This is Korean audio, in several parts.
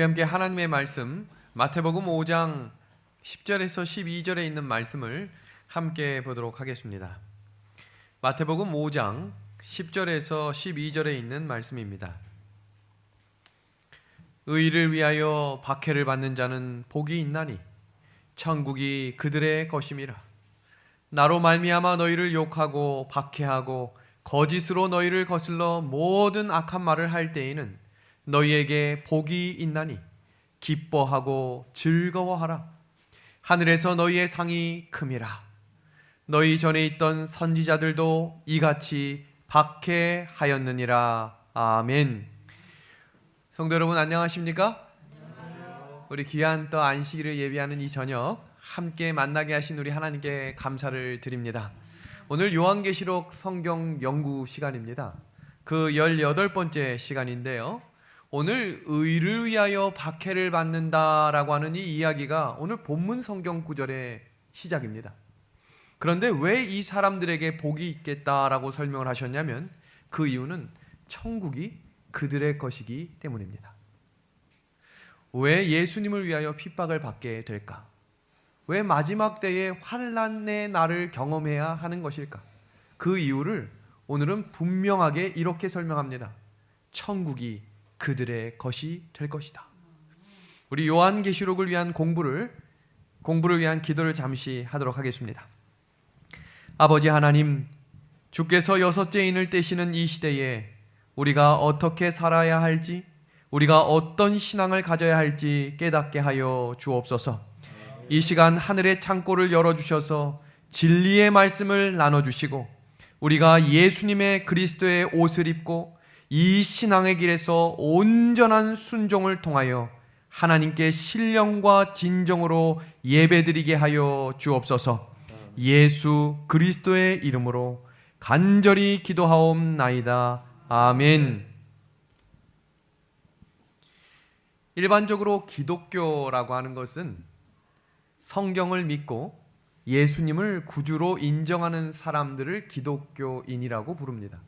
우리 함께 하나님의 말씀 마태복음 5장 10절에서 12절에 있는 말씀을 함께 보도록 하겠습니다. 마태복음 5장 10절에서 12절에 있는 말씀입니다. 의를 위하여 박해를 받는 자는 복이 있나니 천국이 그들의 것임이라. 나로 말미암아 너희를 욕하고 박해하고 거짓으로 너희를 거슬러 모든 악한 말을 할 때에는 너희에게 복이 있나니 기뻐하고 즐거워하라. 하늘에서 너희의 상이 큼이라. 너희 전에 있던 선지자들도 이같이 박해하였느니라. 아멘. 성도 여러분 안녕하십니까? 안녕하세요. 우리 귀한 또 안식일을 예비하는 이 저녁 함께 만나게 하신 우리 하나님께 감사를 드립니다. 오늘 요한계시록 성경 연구 시간입니다. 그 18번째 시간인데요. 오늘 의를 위하여 박해를 받는다라고 하는 이 이야기가 오늘 본문 성경 구절의 시작입니다. 그런데 왜 이 사람들에게 복이 있겠다라고 설명을 하셨냐면 그 이유는 천국이 그들의 것이기 때문입니다. 왜 예수님을 위하여 핍박을 받게 될까? 왜 마지막 때에 환난의 날을 경험해야 하는 것일까? 그 이유를 오늘은 분명하게 이렇게 설명합니다. 천국이 그들의 것이 될 것이다. 우리 요한계시록을 위한 공부를 위한 기도를 잠시 하도록 하겠습니다. 아버지 하나님, 주께서 6째 인을 떼시는 이 시대에 우리가 어떻게 살아야 할지, 우리가 어떤 신앙을 가져야 할지 깨닫게 하여 주옵소서. 이 시간 하늘의 창고를 열어주셔서 진리의 말씀을 나눠주시고 우리가 예수님의 그리스도의 옷을 입고 이 신앙의 길에서 온전한 순종을 통하여 하나님께 신령과 진정으로 예배드리게 하여 주옵소서. 예수 그리스도의 이름으로 간절히 기도하옵나이다. 아멘. 일반적으로 기독교라고 하는 것은 성경을 믿고 예수님을 구주로 인정하는 사람들을 기독교인이라고 부릅니다.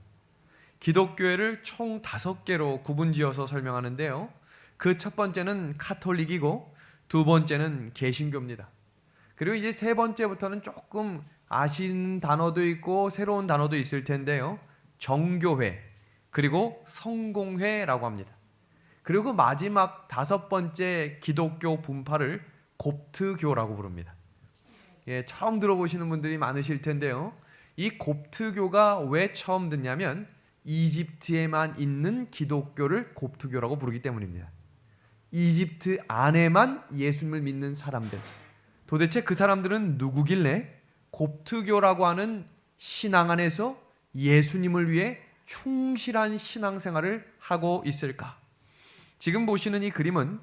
기독교회를 총 5개로 구분지어서 설명하는데요. 그 첫 번째는 카톨릭이고 두 번째는 개신교입니다. 그리고 이제 세 번째부터는 조금 아시는 단어도 있고 새로운 단어도 있을 텐데요. 정교회 그리고 성공회라고 합니다. 그리고 마지막 5번째 기독교 분파를 곱트교라고 부릅니다. 처음 들어보시는 분들이 많으실 텐데요. 이 곱트교가 왜 처음 듣냐면 이집트에만 있는 기독교를 곱트교라고 부르기 때문입니다. 이집트 안에만 예수님을 믿는 사람들, 도대체 그 사람들은 누구길래 곱트교라고 하는 신앙 안에서 예수님을 위해 충실한 신앙생활을 하고 있을까? 지금 보시는 이 그림은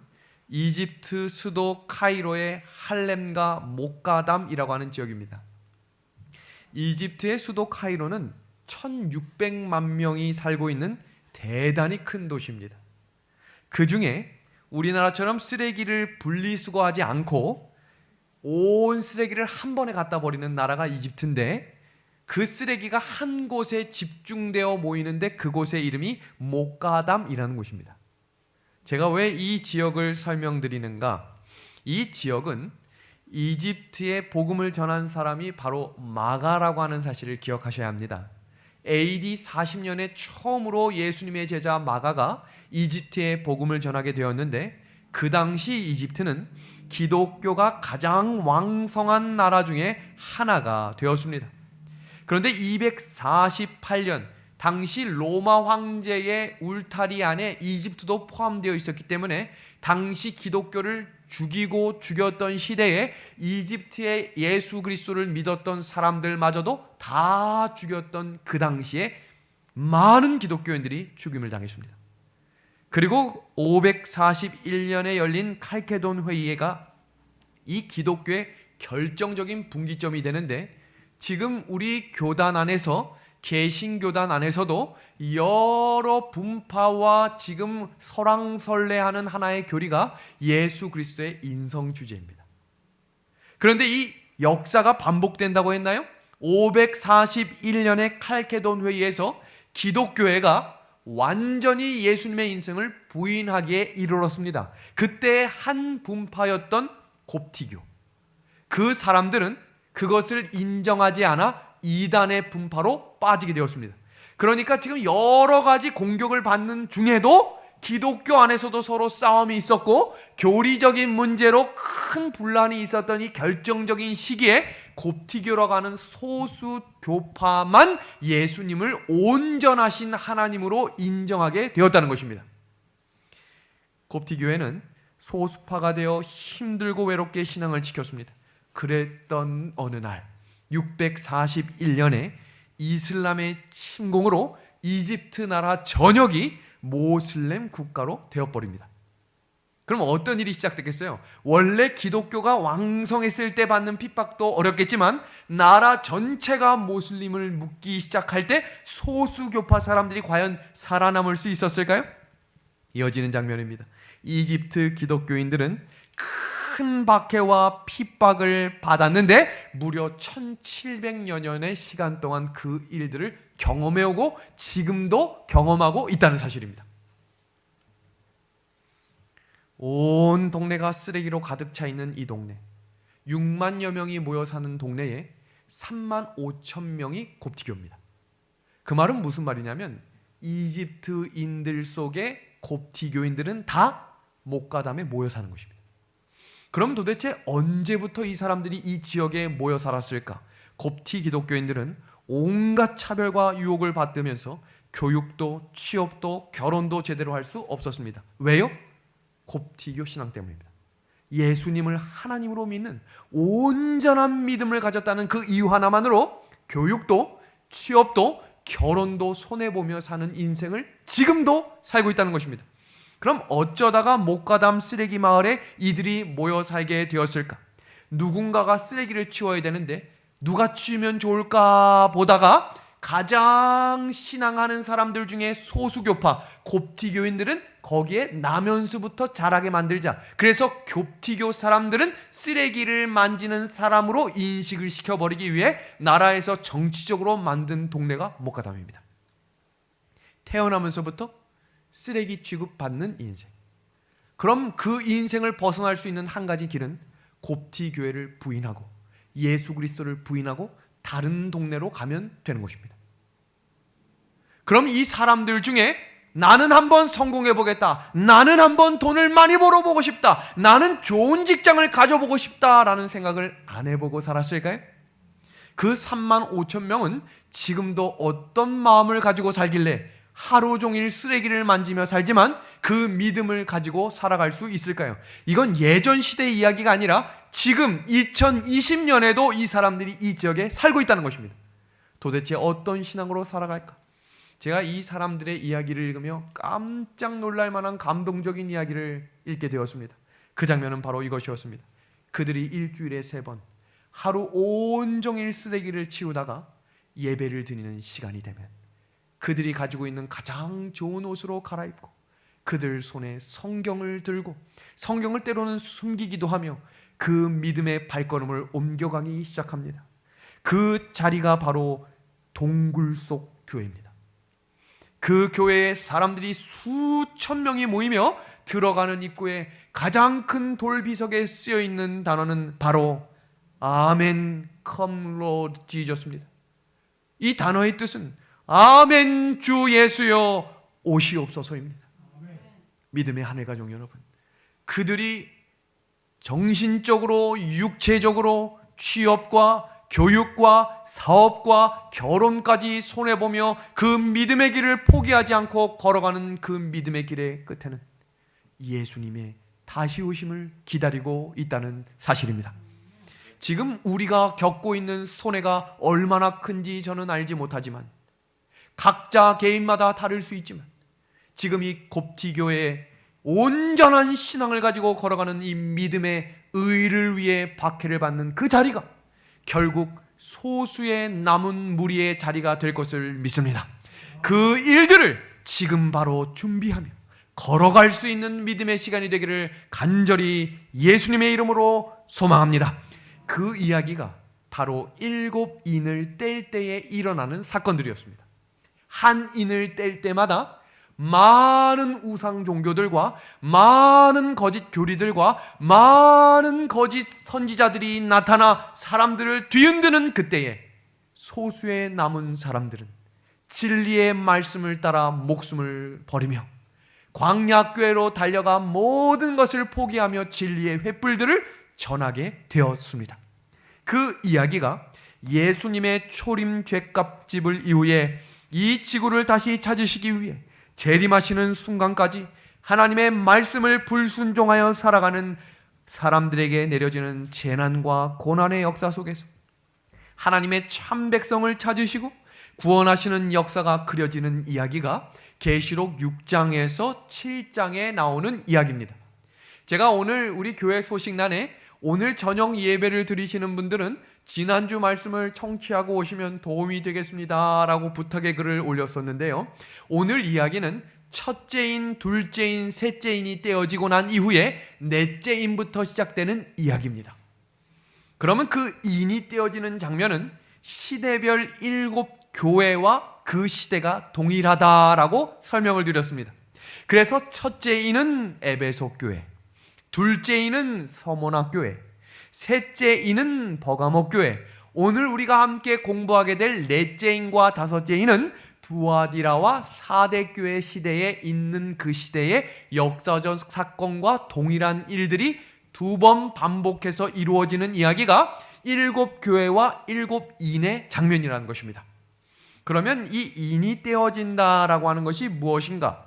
이집트 수도 카이로의 할렘과 목가담이라고 하는 지역입니다. 이집트의 수도 카이로는 1600만 명이 살고 있는 대단히 큰 도시입니다. 그 중에 우리나라처럼 쓰레기를 분리수거하지 않고 온 쓰레기를 한 번에 갖다 버리는 나라가 이집트인데 그 쓰레기가 한 곳에 집중되어 모이는데 그곳의 이름이 목가담이라는 곳입니다. 제가 왜 이 지역을 설명드리는가? 이 지역은 이집트에 복음을 전한 사람이 바로 마가라고 하는 사실을 기억하셔야 합니다. AD 40년에 처음으로 예수님의 제자 마가가 이집트에 복음을 전하게 되었는데 그 당시 이집트는 기독교가 가장 왕성한 나라 중에 하나가 되었습니다. 그런데 248년 당시 로마 황제의 울타리 안에 이집트도 포함되어 있었기 때문에 당시 기독교를 죽였던 시대에 이집트의 예수 그리스도를 믿었던 사람들마저도 다 죽였던 그 당시에 많은 기독교인들이 죽임을 당했습니다. 그리고 541년에 열린 칼케돈 회의가 이 기독교의 결정적인 분기점이 되는데 지금 우리 교단 안에서 개신교단 안에서도 여러 분파와 지금 설왕설래하는 하나의 교리가 예수 그리스도의 인성 주제입니다. 그런데 이 역사가 반복된다고 했나요? 541년의 칼케돈 회의에서 기독교회가 완전히 예수님의 인생을 부인하기에 이르렀습니다. 그때 한 분파였던 곱티교, 그 사람들은 그것을 인정하지 않아 이단의 분파로 빠지게 되었습니다. 그러니까 지금 여러 가지 공격을 받는 중에도 기독교 안에서도 서로 싸움이 있었고 교리적인 문제로 큰 분란이 있었던 이 결정적인 시기에 곱티교라고 하는 소수 교파만 예수님을 온전하신 하나님으로 인정하게 되었다는 것입니다. 곱티교회는 소수파가 되어 힘들고 외롭게 신앙을 지켰습니다. 그랬던 어느 날 641년에 이슬람의 침공으로 이집트 나라 전역이 모슬렘 국가로 되어버립니다. 그럼 어떤 일이 시작됐겠어요? 원래 기독교가 왕성했을 때 받는 핍박도 어렵겠지만 나라 전체가 모슬림을 묻기 시작할 때 소수교파 사람들이 과연 살아남을 수 있었을까요? 이어지는 장면입니다. 이집트 기독교인들은 큰 박해와 핍박을 받았는데 무려 1700여 년의 시간 동안 그 일들을 경험해오고 지금도 경험하고 있다는 사실입니다. 온 동네가 쓰레기로 가득 차 있는 이 동네, 6만여 명이 모여 사는 동네에 3만 5천 명이 곱티교입니다. 그 말은 무슨 말이냐면 이집트인들 속에 곱티교인들은 다 목가담에 모여 사는 것입니다. 그럼 도대체 언제부터 이 사람들이 이 지역에 모여 살았을까? 곱티 기독교인들은 온갖 차별과 유혹을 받으면서 교육도 취업도 결혼도 제대로 할 수 없었습니다. 왜요? 곱티교 신앙 때문입니다. 예수님을 하나님으로 믿는 온전한 믿음을 가졌다는 그 이유 하나만으로 교육도 취업도 결혼도 손해보며 사는 인생을 지금도 살고 있다는 것입니다. 그럼 어쩌다가 목가담 쓰레기 마을에 이들이 모여 살게 되었을까? 누군가가 쓰레기를 치워야 되는데 누가 치우면 좋을까 보다가 가장 신앙하는 사람들 중에 소수교파 곱티교인들은 거기에 나면수부터 자라게 만들자. 그래서 곱티교 사람들은 쓰레기를 만지는 사람으로 인식을 시켜버리기 위해 나라에서 정치적으로 만든 동네가 목가담입니다. 태어나면서부터 쓰레기 취급받는 인생. 그럼 그 인생을 벗어날 수 있는 한 가지 길은 곱티교회를 부인하고 예수 그리스도를 부인하고 다른 동네로 가면 되는 것입니다. 그럼 이 사람들 중에 나는 한번 성공해 보겠다, 나는 한번 돈을 많이 벌어보고 싶다, 나는 좋은 직장을 가져보고 싶다라는 생각을 안 해보고 살았을까요? 그 3만 5천 명은 지금도 어떤 마음을 가지고 살길래 하루 종일 쓰레기를 만지며 살지만 그 믿음을 가지고 살아갈 수 있을까요? 이건 예전 시대의 이야기가 아니라 지금 2020년에도 이 사람들이 이 지역에 살고 있다는 것입니다. 도대체 어떤 신앙으로 살아갈까? 제가 이 사람들의 이야기를 읽으며 깜짝 놀랄 만한 감동적인 이야기를 읽게 되었습니다. 그 장면은 바로 이것이었습니다. 그들이 일주일에 3번 하루 온종일 쓰레기를 치우다가 예배를 드리는 시간이 되면 그들이 가지고 있는 가장 좋은 옷으로 갈아입고 그들 손에 성경을 들고 성경을 때로는 숨기기도 하며 그 믿음의 발걸음을 옮겨가기 시작합니다. 그 자리가 바로 동굴 속 교회입니다. 그 교회에 사람들이 수천 명이 모이며 들어가는 입구에 가장 큰 돌비석에 쓰여 있는 단어는 바로 아멘 come Lord Jesus입니다. 이 단어의 뜻은 아멘 주 예수여 오시옵소서입니다. 믿음의 하늘 가족 여러분, 그들이 정신적으로 육체적으로 취업과 교육과 사업과 결혼까지 손해보며 그 믿음의 길을 포기하지 않고 걸어가는 그 믿음의 길의 끝에는 예수님의 다시 오심을 기다리고 있다는 사실입니다. 지금 우리가 겪고 있는 손해가 얼마나 큰지 저는 알지 못하지만 각자 개인마다 다를 수 있지만 지금 이 곱티교회의 온전한 신앙을 가지고 걸어가는 이 믿음의 의를 위해 박해를 받는 그 자리가 결국 소수의 남은 무리의 자리가 될 것을 믿습니다. 그 일들을 지금 바로 준비하며 걸어갈 수 있는 믿음의 시간이 되기를 간절히 예수님의 이름으로 소망합니다. 그 이야기가 바로 7인을 뗄 때에 일어나는 사건들이었습니다. 한 인을 뗄 때마다 많은 우상 종교들과 많은 거짓 교리들과 많은 거짓 선지자들이 나타나 사람들을 뒤흔드는 그때에 소수의 남은 사람들은 진리의 말씀을 따라 목숨을 버리며 광야궤로 달려가 모든 것을 포기하며 진리의 횃불들을 전하게 되었습니다. 그 이야기가 예수님의 초림 죗값집을 이후에 이 지구를 다시 찾으시기 위해 재림하시는 순간까지 하나님의 말씀을 불순종하여 살아가는 사람들에게 내려지는 재난과 고난의 역사 속에서 하나님의 참 백성을 찾으시고 구원하시는 역사가 그려지는 이야기가 계시록 6장에서 7장에 나오는 이야기입니다. 제가 오늘 우리 교회 소식란에 오늘 저녁 예배를 드리시는 분들은 지난주 말씀을 청취하고 오시면 도움이 되겠습니다 라고 부탁의 글을 올렸었는데요, 오늘 이야기는 첫째인, 둘째인, 셋째인이 떼어지고 난 이후에 넷째인부터 시작되는 이야기입니다. 그러면 그 인이 떼어지는 장면은 시대별 7교회와 그 시대가 동일하다라고 설명을 드렸습니다. 그래서 첫째 인은 에베소 교회, 둘째 인은 서모나 교회, 셋째 인은 버가모 교회, 오늘 우리가 함께 공부하게 될 넷째 인과 다섯째 인은 두아디라와 사대교회 시대에 있는 그 시대의 역사적 사건과 동일한 일들이 두 번 반복해서 이루어지는 이야기가 7교회와 7인의 장면이라는 것입니다. 그러면 이 인이 떼어진다라고 하는 것이 무엇인가?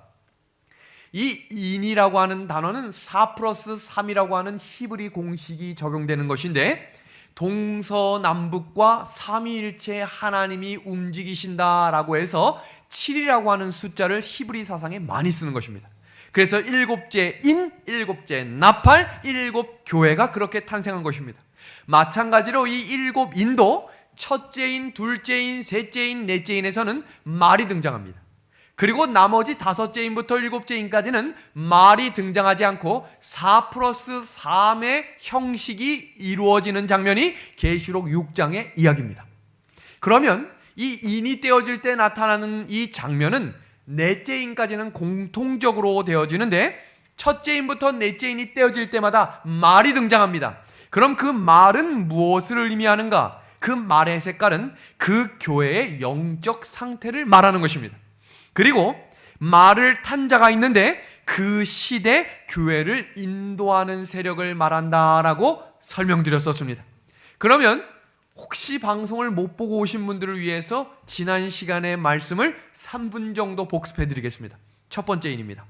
이 인이라고 하는 단어는 4+3이라고 하는 히브리 공식이 적용되는 것인데, 동서남북과 삼위일체 하나님이 움직이신다라고 해서 7이라고 하는 숫자를 히브리 사상에 많이 쓰는 것입니다. 그래서 7째 인, 7째 나팔, 7교회가 그렇게 탄생한 것입니다. 마찬가지로 이 7인도 첫째인, 둘째인, 셋째인, 넷째인에서는 말이 등장합니다. 그리고 나머지 5째인부터 7째인까지는 말이 등장하지 않고 4+3의 형식이 이루어지는 장면이 계시록 6장의 이야기입니다. 그러면 이 인이 떼어질 때 나타나는 이 장면은 넷째인까지는 공통적으로 되어지는데, 첫째인부터 넷째인이 떼어질 때마다 말이 등장합니다. 그럼 그 말은 무엇을 의미하는가? 그 말의 색깔은 그 교회의 영적 상태를 말하는 것입니다. 그리고 말을 탄 자가 있는데 그 시대 교회를 인도하는 세력을 말한다라고 설명드렸었습니다. 그러면 혹시 방송을 못 보고 오신 분들을 위해서 지난 시간의 말씀을 3분 정도 복습해 드리겠습니다. 첫 번째 인입니다.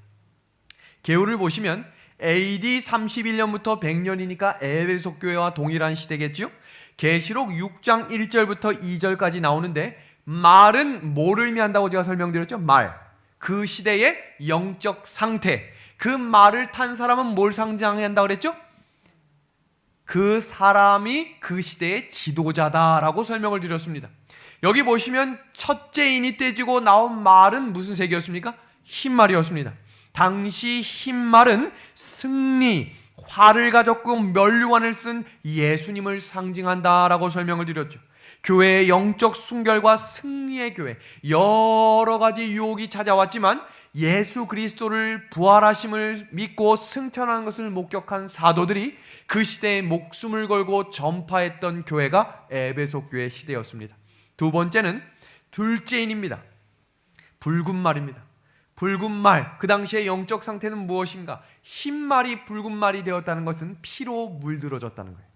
개요를 보시면 AD 31년부터 100년이니까 에베소 교회와 동일한 시대겠죠. 계시록 6장 1절부터 2절까지 나오는데, 말은 뭐를 의미한다고 제가 설명드렸죠? 말, 그 시대의 영적 상태. 그 말을 탄 사람은 뭘 상징한다고 그랬죠? 그 사람이 그 시대의 지도자다라고 설명을 드렸습니다. 여기 보시면 첫째인이 떼지고 나온 말은 무슨 색이었습니까? 흰말이었습니다. 당시 흰말은 승리, 활을 가졌고 면류관을 쓴 예수님을 상징한다라고 설명을 드렸죠. 교회의 영적 순결과 승리의 교회, 여러 가지 유혹이 찾아왔지만 예수 그리스도를 부활하심을 믿고 승천하는 것을 목격한 사도들이 그 시대에 목숨을 걸고 전파했던 교회가 에베소 교회 시대였습니다. 두 번째는 둘째인입니다. 붉은 말입니다. 붉은 말, 그 당시의 영적 상태는 무엇인가? 흰 말이 붉은 말이 되었다는 것은 피로 물들어졌다는 거예요.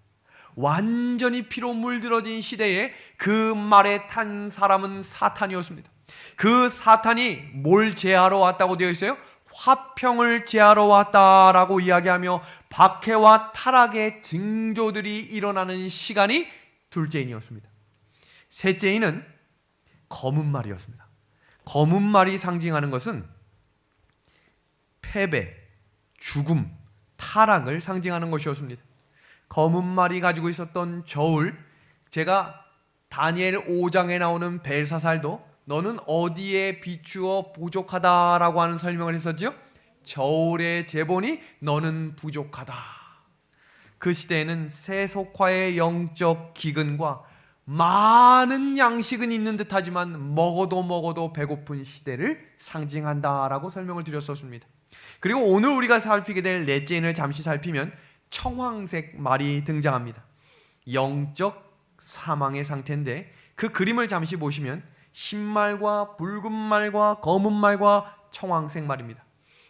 완전히 피로 물들어진 시대에 그 말에 탄 사람은 사탄이었습니다. 그 사탄이 뭘 제하러 왔다고 되어 있어요? 화평을 제하러 왔다라고 이야기하며 박해와 타락의 징조들이 일어나는 시간이 둘째인이었습니다. 셋째인은 검은 말이었습니다. 검은 말이 상징하는 것은 패배, 죽음, 타락을 상징하는 것이었습니다. 검은 말이 가지고 있었던 저울, 제가 다니엘 5장에 나오는 벨사살도 너는 어디에 비추어 부족하다라고 하는 설명을 했었죠. 저울의 제본이 너는 부족하다. 그 시대에는 세속화의 영적 기근과 많은 양식은 있는 듯하지만 먹어도 배고픈 시대를 상징한다라고 설명을 드렸었습니다. 그리고 오늘 우리가 살피게 될 넷째 인을 잠시 살피면 청황색 말이 등장합니다. 영적 사망의 상태인데 그 그림을 잠시 보시면 흰 말과 붉은 말과 검은 말과 청황색 말입니다.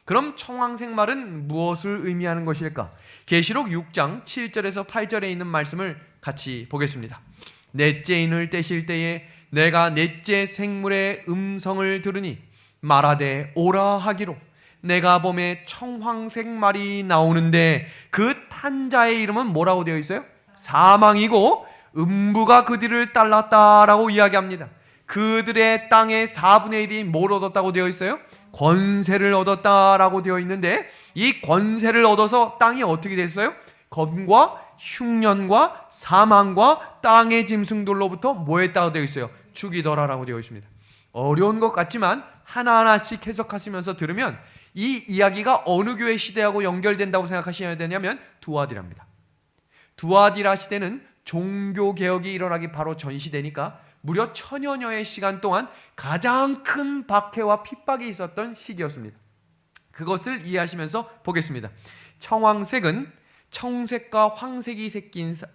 그럼 청황색 말은 무엇을 의미하는 것일까? 계시록 6장 7절에서 8절에 있는 말씀을 같이 보겠습니다. 넷째 인을 떼실 때에 내가 넷째 생물의 음성을 들으니 말하되 오라 하기로 내가 봄에 청황색 말이 나오는데 그 탄 자의 이름은 뭐라고 되어 있어요? 사망이고 음부가 그 뒤를 따랐다라고 이야기합니다. 그들의 땅의 4분의 1이 뭘 얻었다고 되어 있어요? 권세를 얻었다라고 되어 있는데 이 권세를 얻어서 땅이 어떻게 됐어요? 검과 흉년과 사망과 땅의 짐승들로부터 뭐 했다고 되어 있어요? 죽이더라라고 되어 있습니다. 어려운 것 같지만 하나하나씩 해석하시면서 들으면 이 이야기가 어느 교회 시대하고 연결된다고 생각하셔야 되냐면 두아디라입니다. 두아디라 시대는 종교개혁이 일어나기 바로 전 시대니까 무려 1000여년의 시간 동안 가장 큰 박해와 핍박이 있었던 시기였습니다. 그것을 이해하시면서 보겠습니다. 청황색은 청색과 황색이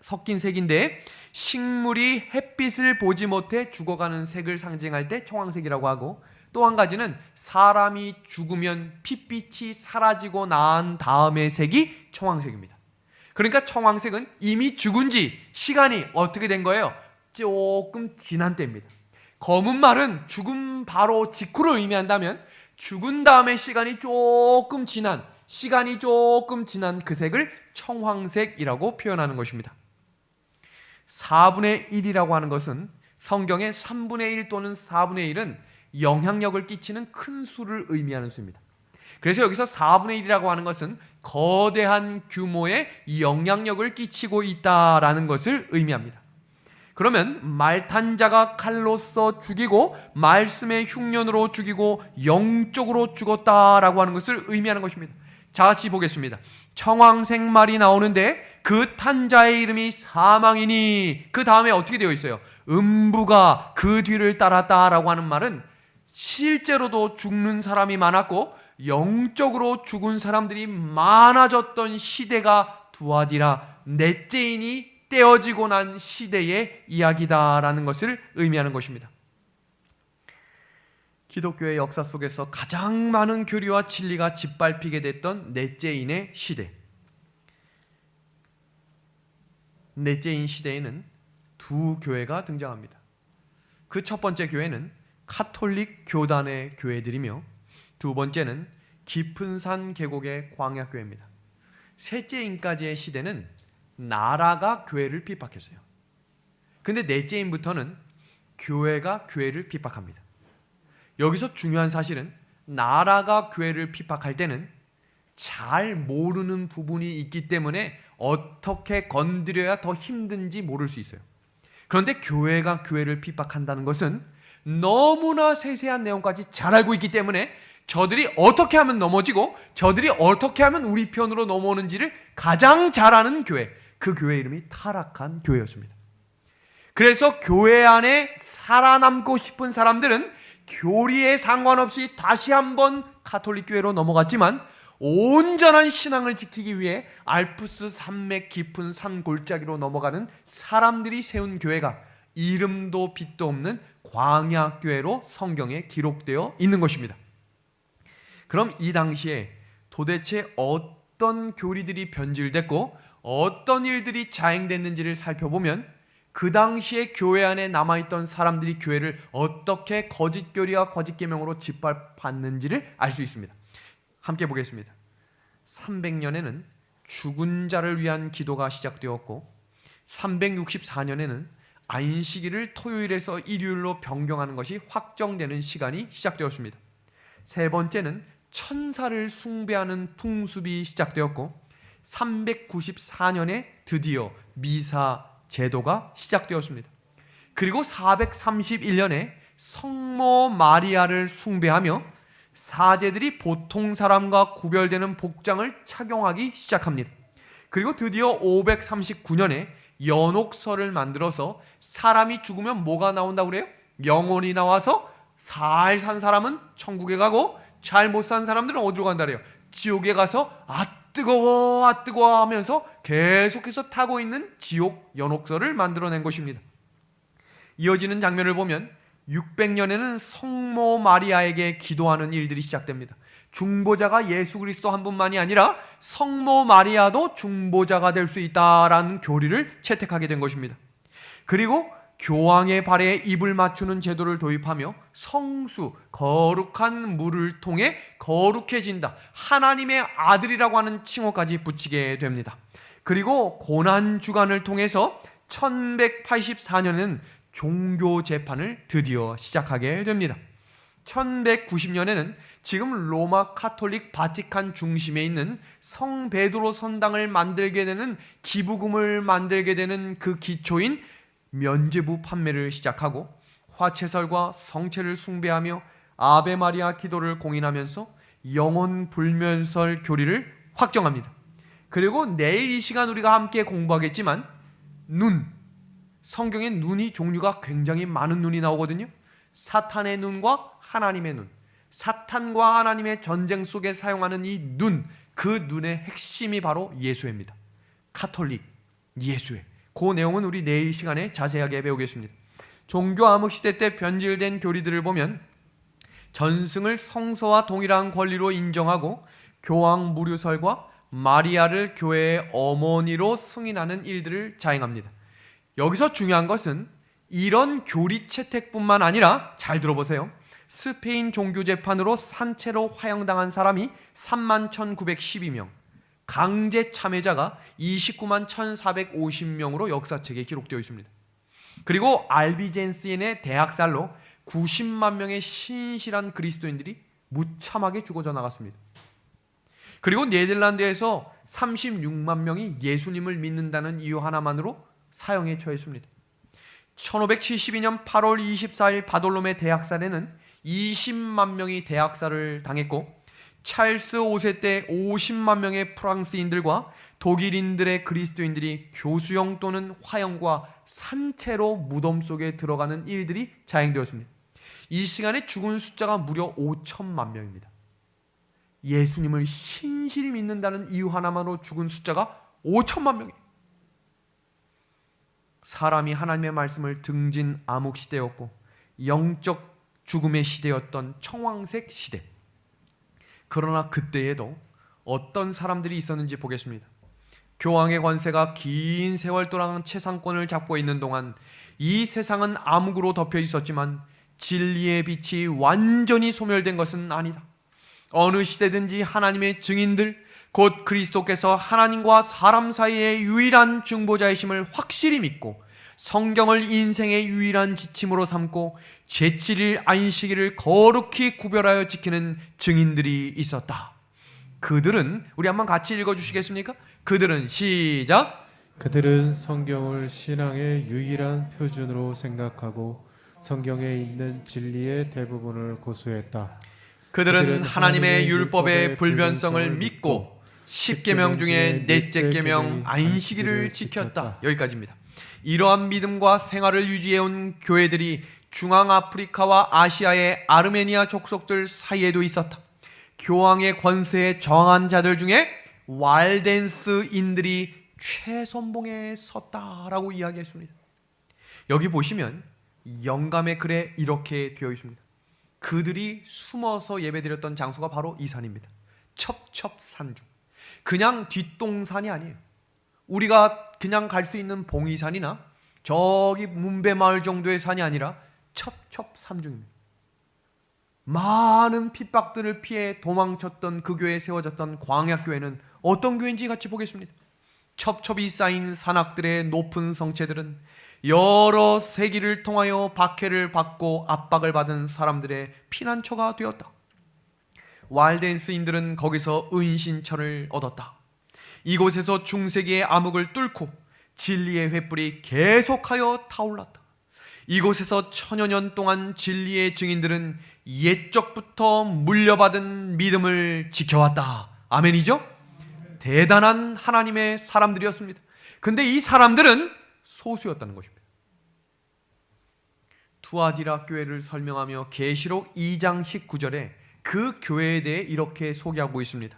섞인 색인데 식물이 햇빛을 보지 못해 죽어가는 색을 상징할 때 청황색이라고 하고, 또 한 가지는 사람이 죽으면 핏빛이 사라지고 난 다음의 색이 청황색입니다. 그러니까 청황색은 이미 죽은 지 시간이 어떻게 된 거예요? 조금 지난 때입니다. 검은 말은 죽음 바로 직후를 의미한다면 죽은 다음에 시간이 조금 지난 그 색을 청황색이라고 표현하는 것입니다. 4분의 1이라고 하는 것은 성경의 3분의 1 또는 4분의 1은 영향력을 끼치는 큰 수를 의미하는 수입니다. 그래서 여기서 4분의 1이라고 하는 것은 거대한 규모의 영향력을 끼치고 있다라는 것을 의미합니다. 그러면 말탄자가 칼로써 죽이고 말씀의 흉년으로 죽이고 영적으로 죽었다라고 하는 것을 의미하는 것입니다. 자, 같이 보겠습니다. 청황색 말이 나오는데 그 탄자의 이름이 사망이니 그 다음에 어떻게 되어 있어요? 음부가 그 뒤를 따랐다라고 하는 말은 실제로도 죽는 사람이 많았고 영적으로 죽은 사람들이 많아졌던 시대가 두아디라 넷째인이 떼어지고 난 시대의 이야기다라는 것을 의미하는 것입니다. 기독교의 역사 속에서 가장 많은 교리와 진리가 짓밟히게 됐던 넷째인의 시대. 넷째인 시대에는 두 교회가 등장합니다. 그 첫 번째 교회는 카톨릭 교단의 교회들이며 두 번째는 깊은 산 계곡의 광야교회입니다. 셋째인까지의 시대는 나라가 교회를 핍박했어요. 근데 넷째인부터는 교회가 교회를 핍박합니다. 여기서 중요한 사실은 나라가 교회를 핍박할 때는 잘 모르는 부분이 있기 때문에 어떻게 건드려야 더 힘든지 모를 수 있어요. 그런데 교회가 교회를 핍박한다는 것은 너무나 세세한 내용까지 잘 알고 있기 때문에 저들이 어떻게 하면 넘어지고 저들이 어떻게 하면 우리 편으로 넘어오는지를 가장 잘 아는 교회, 그 교회 이름이 타락한 교회였습니다. 그래서 교회 안에 살아남고 싶은 사람들은 교리에 상관없이 다시 한번 가톨릭 교회로 넘어갔지만 온전한 신앙을 지키기 위해 알프스 산맥 깊은 산 골짜기로 넘어가는 사람들이 세운 교회가 이름도 빛도 없는 광야교회로 성경에 기록되어 있는 것입니다. 그럼 이 당시에 도대체 어떤 교리들이 변질됐고 어떤 일들이 자행됐는지를 살펴보면 그 당시에 교회 안에 남아있던 사람들이 교회를 어떻게 거짓 교리와 거짓 계명으로 짓밟았는지를 알 수 있습니다. 함께 보겠습니다. 300년에는 죽은 자를 위한 기도가 시작되었고 364년에는 안식일을 토요일에서 일요일로 변경하는 것이 확정되는 시간이 시작되었습니다. 세 번째는 천사를 숭배하는 풍습이 시작되었고 394년에 드디어 미사 제도가 시작되었습니다. 그리고 431년에 성모 마리아를 숭배하며 사제들이 보통 사람과 구별되는 복장을 착용하기 시작합니다. 그리고 드디어 539년에 연옥설을 만들어서 사람이 죽으면 뭐가 나온다고 그래요? 영혼이 나와서 잘 산 사람은 천국에 가고 잘 못 산 사람들은 어디로 간다 그래요? 지옥에 가서 아 뜨거워 아 뜨거워 하면서 계속해서 타고 있는 지옥 연옥설을 만들어낸 것입니다. 이어지는 장면을 보면 600년에는 성모 마리아에게 기도하는 일들이 시작됩니다. 중보자가 예수 그리스도 한 분만이 아니라 성모 마리아도 중보자가 될 수 있다라는 교리를 채택하게 된 것입니다. 그리고 교황의 발에 입을 맞추는 제도를 도입하며 성수, 거룩한 물을 통해 거룩해진다, 하나님의 아들이라고 하는 칭호까지 붙이게 됩니다. 그리고 고난주간을 통해서 1184년에는 종교 재판을 드디어 시작하게 됩니다. 1190년에는 지금 로마 카톨릭 바티칸 중심에 있는 성 베드로 성당을 만들게 되는 기부금을 만들게 되는 그 기초인 면죄부 판매를 시작하고 화채설과 성체를 숭배하며 아베 마리아 기도를 공인하면서 영혼 불면설 교리를 확정합니다. 그리고 내일 이 시간 우리가 함께 공부하겠지만 성경에 눈이 종류가 굉장히 많은 눈이 나오거든요. 사탄의 눈과 하나님의 눈, 사탄과 하나님의 전쟁 속에 사용하는 이 눈, 그 눈의 핵심이 바로 예수회입니다. 카톨릭 예수회. 그 내용은 우리 내일 시간에 자세하게 배우겠습니다. 종교 암흑시대 때 변질된 교리들을 보면 전승을 성서와 동일한 권리로 인정하고 교황 무류설과 마리아를 교회의 어머니로 승인하는 일들을 자행합니다. 여기서 중요한 것은 이런 교리 채택뿐만 아니라 잘 들어보세요. 스페인 종교재판으로 산채로 화형당한 사람이 31,912명, 강제 참여자가 29만 1,450명으로 역사책에 기록되어 있습니다. 그리고 알비젠시엔의 대학살로 90만 명의 신실한 그리스도인들이 무참하게 죽어져 나갔습니다. 그리고 네덜란드에서 36만 명이 예수님을 믿는다는 이유 하나만으로 사형에 처했습니다. 1572년 8월 24일 바돌롬의 대학살에는 20만 명이 대학살을 당했고 찰스 5세 때 50만 명의 프랑스인들과 독일인들의 그리스도인들이 교수형 또는 화형과 산채로 무덤 속에 들어가는 일들이 자행되었습니다. 이 시간에 죽은 숫자가 무려 5천만 명입니다. 예수님을 신실히 믿는다는 이유 하나만으로 죽은 숫자가 5천만 명이에요. 사람이 하나님의 말씀을 등진 암흑 시대였고 영적 죽음의 시대였던 청황색 시대. 그러나 그때에도 어떤 사람들이 있었는지 보겠습니다. 교황의 관세가 긴 세월 동안 채상권을 잡고 있는 동안 이 세상은 암흑으로 덮여 있었지만 진리의 빛이 완전히 소멸된 것은 아니다. 어느 시대든지 하나님의 증인들, 곧 그리스도께서 하나님과 사람 사이의 유일한 중보자이심을 확실히 믿고 성경을 인생의 유일한 지침으로 삼고 제7일 안식일을 거룩히 구별하여 지키는 증인들이 있었다. 그들은, 우리 한번 같이 읽어주시겠습니까? 그들은 시작. 그들은 성경을 신앙의 유일한 표준으로 생각하고 성경에 있는 진리의 대부분을 고수했다. 그들은 하나님의 율법의 불변성을 믿고 10계명 중에 넷째 계명 안식일을 지켰다. 여기까지입니다. 이러한 믿음과 생활을 유지해온 교회들이 중앙아프리카와 아시아의 아르메니아 족속들 사이에도 있었다. 교황의 권세에 저항한 자들 중에 왈덴스인들이 최선봉에 섰다라고 이야기했습니다. 여기 보시면 영감의 글에 이렇게 되어 있습니다. 그들이 숨어서 예배드렸던 장소가 바로 이 산입니다. 첩첩산중. 그냥 뒷동산이 아니에요. 우리가 그냥 갈 수 있는 봉이산이나 저기 문배마을 정도의 산이 아니라 첩첩산중입니다. 많은 핍박들을 피해 도망쳤던 그 교회에 세워졌던 광약교회는 어떤 교회인지 같이 보겠습니다. 첩첩이 쌓인 산악들의 높은 성체들은 여러 세기를 통하여 박해를 받고 압박을 받은 사람들의 피난처가 되었다. 왈덴스인들은 거기서 은신처를 얻었다. 이곳에서 중세기의 암흑을 뚫고 진리의 횃불이 계속하여 타올랐다. 이곳에서 천여 년 동안 진리의 증인들은 옛적부터 물려받은 믿음을 지켜왔다. 아멘이죠? 대단한 하나님의 사람들이었습니다. 근데 이 사람들은 소수였다는 것입니다. 투아디라 교회를 설명하며 계시록 2장 19절에 그 교회에 대해 이렇게 소개하고 있습니다.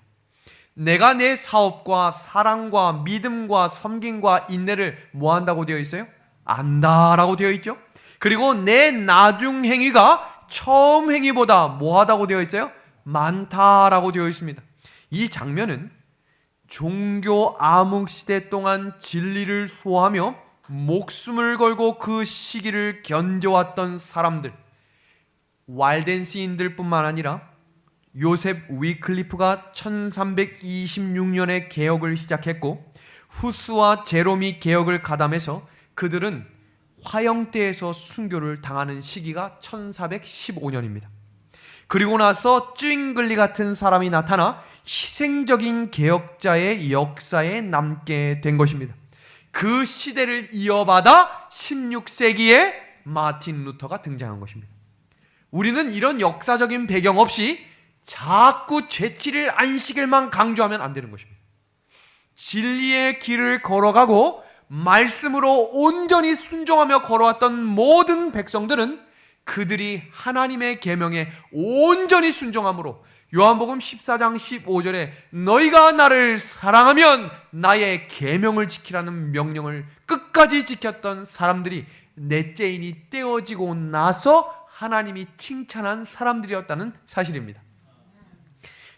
내가 내 사업과 사랑과 믿음과 섬김과 인내를 뭐한다고 되어 있어요? 안다라고 되어 있죠. 그리고 내 나중 행위가 처음 행위보다 뭐하다고 되어 있어요? 많다라고 되어 있습니다. 이 장면은 종교 암흑 시대 동안 진리를 수호하며 목숨을 걸고 그 시기를 견뎌왔던 사람들, 왈덴시인들 뿐만 아니라 요셉 위클리프가 1326년에 개혁을 시작했고 후스와 제롬이 개혁을 가담해서 그들은 화형대에서 순교를 당하는 시기가 1415년입니다. 그리고 나서 쭝글리 같은 사람이 나타나 희생적인 개혁자의 역사에 남게 된 것입니다. 그 시대를 이어받아 16세기에 마틴 루터가 등장한 것입니다. 우리는 이런 역사적인 배경 없이 자꾸 제7일 안식일만 강조하면 안 되는 것입니다. 진리의 길을 걸어가고 말씀으로 온전히 순종하며 걸어왔던 모든 백성들은 그들이 하나님의 계명에 온전히 순종함으로 요한복음 14장 15절에 너희가 나를 사랑하면 나의 계명을 지키라는 명령을 끝까지 지켰던 사람들이 넷째인이 떼어지고 나서 하나님이 칭찬한 사람들이었다는 사실입니다.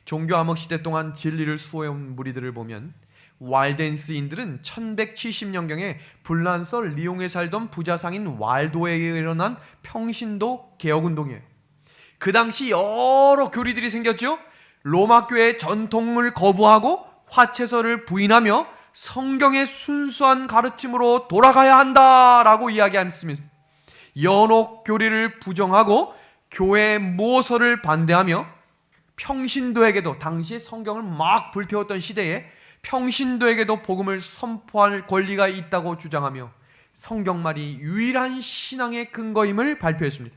종교 암흑 시대 동안 진리를 수호해온 무리들을 보면 왈덴스인들은 1170년경에 불란서 리옹에 살던 부자상인 왈도에 일어난 평신도 개혁운동이에요. 그 당시 여러 교리들이 생겼죠. 로마 교회의 전통을 거부하고 화채설을 부인하며 성경의 순수한 가르침으로 돌아가야 한다라고 이야기했습니다. 연옥 교리를 부정하고 교회의 모설을 반대하며 평신도에게도 당시 성경을 막 불태웠던 시대에 평신도에게도 복음을 선포할 권리가 있다고 주장하며 성경말이 유일한 신앙의 근거임을 발표했습니다.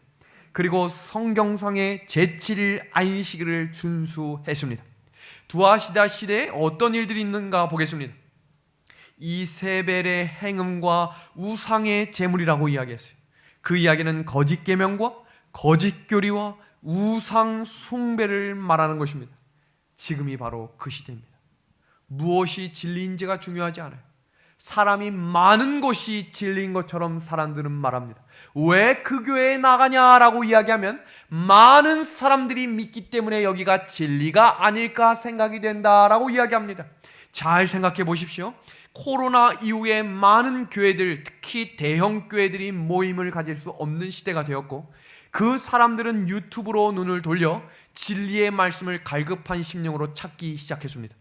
그리고 성경상의 제7일 안식일을 준수했습니다. 두아시다 시대에 어떤 일들이 있는가 보겠습니다. 이세벨의 행음과 우상의 제물이라고 이야기했어요. 그 이야기는 거짓 계명과 거짓 교리와 우상 숭배를 말하는 것입니다. 지금이 바로 그 시대입니다. 무엇이 진리인지가 중요하지 않아요. 사람이 많은 곳이 진리인 것처럼 사람들은 말합니다. 왜 그 교회에 나가냐라고 이야기하면 많은 사람들이 믿기 때문에 여기가 진리가 아닐까 생각이 된다라고 이야기합니다. 잘 생각해 보십시오. 코로나 이후에 많은 교회들, 특히 대형 교회들이 모임을 가질 수 없는 시대가 되었고 그 사람들은 유튜브로 눈을 돌려 진리의 말씀을 갈급한 심령으로 찾기 시작했습니다.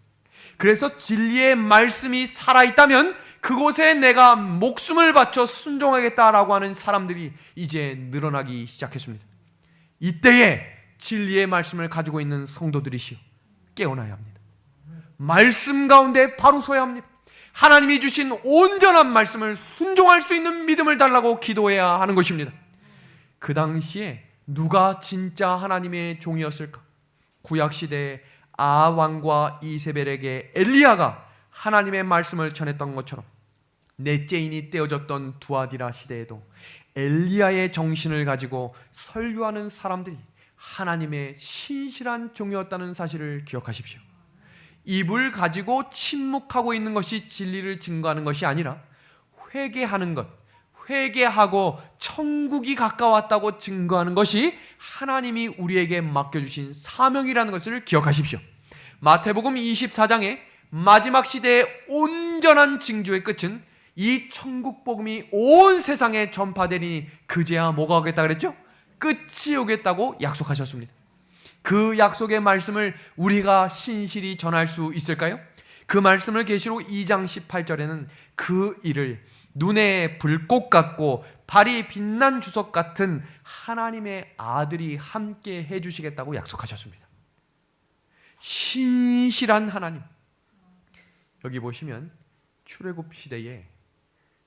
그래서 진리의 말씀이 살아있다면 그곳에 내가 목숨을 바쳐 순종하겠다라고 하는 사람들이 이제 늘어나기 시작했습니다. 이때에 진리의 말씀을 가지고 있는 성도들이시여 깨어나야 합니다. 말씀 가운데 바로 서야 합니다. 하나님이 주신 온전한 말씀을 순종할 수 있는 믿음을 달라고 기도해야 하는 것입니다. 그 당시에 누가 진짜 하나님의 종이었을까? 구약시대에 아왕과 이세벨에게 엘리야가 하나님의 말씀을 전했던 것처럼 넷째인이 떼어졌던 두아디라 시대에도 엘리야의 정신을 가지고 설교하는 사람들이 하나님의 신실한 종이었다는 사실을 기억하십시오. 입을 가지고 침묵하고 있는 것이 진리를 증거하는 것이 아니라 회개하는 것, 회개하고 천국이 가까웠다고 증거하는 것이 하나님이 우리에게 맡겨주신 사명이라는 것을 기억하십시오. 마태복음 24장에 마지막 시대의 온전한 징조의 끝은 이 천국 복음이 온 세상에 전파되리니 그제야 뭐가 오겠다 그랬죠? 끝이 오겠다고 약속하셨습니다. 그 약속의 말씀을 우리가 신실히 전할 수 있을까요? 그 말씀을 계시록 2장 18절에는 그 일을 눈에 불꽃 같고 발이 빛난 주석 같은 하나님의 아들이 함께 해주시겠다고 약속하셨습니다. 신실한 하나님. 여기 보시면 출애굽 시대에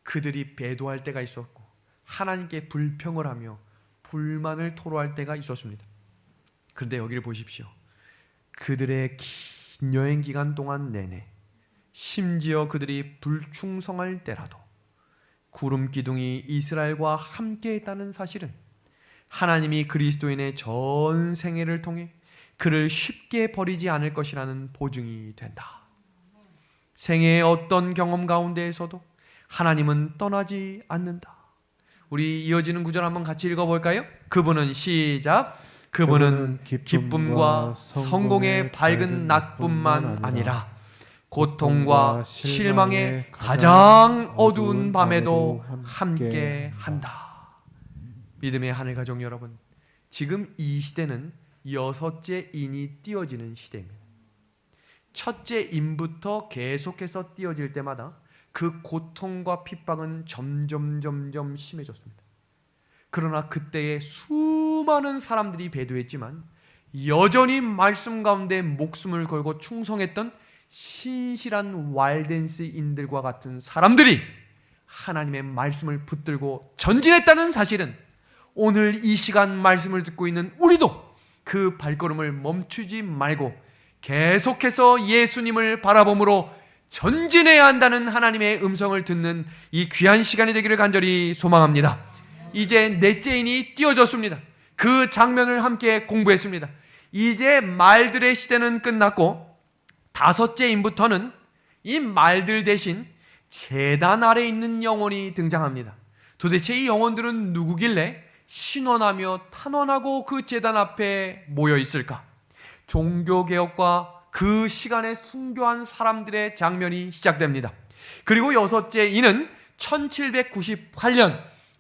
그들이 배도할 때가 있었고 하나님께 불평을 하며 불만을 토로할 때가 있었습니다. 그런데 여기를 보십시오. 그들의 긴 여행 기간 동안 내내 심지어 그들이 불충성할 때라도 구름 기둥이 이스라엘과 함께 있다는 사실은 하나님이 그리스도인의 전 생애를 통해 그를 쉽게 버리지 않을 것이라는 보증이 된다. 생애의 어떤 경험 가운데에서도 하나님은 떠나지 않는다. 우리 이어지는 구절 한번 같이 읽어볼까요? 그분은 시작. 그분은 기쁨과 성공의 밝은 낮뿐만 아니라 고통과 실망의 가장 어두운 밤에도 함께 한다. 믿음의 하늘 가족 여러분, 지금 이 시대는 여섯째 인이 띄어지는 시대입니다. 첫째 인부터 계속해서 띄어질 때마다 그 고통과 핍박은 점점 심해졌습니다. 그러나 그때에 수많은 사람들이 배도했지만 여전히 말씀 가운데 목숨을 걸고 충성했던 신실한 왈덴스인들과 같은 사람들이 하나님의 말씀을 붙들고 전진했다는 사실은 오늘 이 시간 말씀을 듣고 있는 우리도 그 발걸음을 멈추지 말고 계속해서 예수님을 바라봄으로 전진해야 한다는 하나님의 음성을 듣는 이 귀한 시간이 되기를 간절히 소망합니다. 이제 넷째 인이 띄어졌습니다. 그 장면을 함께 공부했습니다. 이제 말들의 시대는 끝났고 다섯째 인부터는 이 말들 대신 제단 아래 있는 영혼이 등장합니다. 도대체 이 영혼들은 누구길래 신원하며 탄원하고 그 제단 앞에 모여 있을까? 종교개혁과 그 시간에 순교한 사람들의 장면이 시작됩니다. 그리고 여섯째 인은 1798년,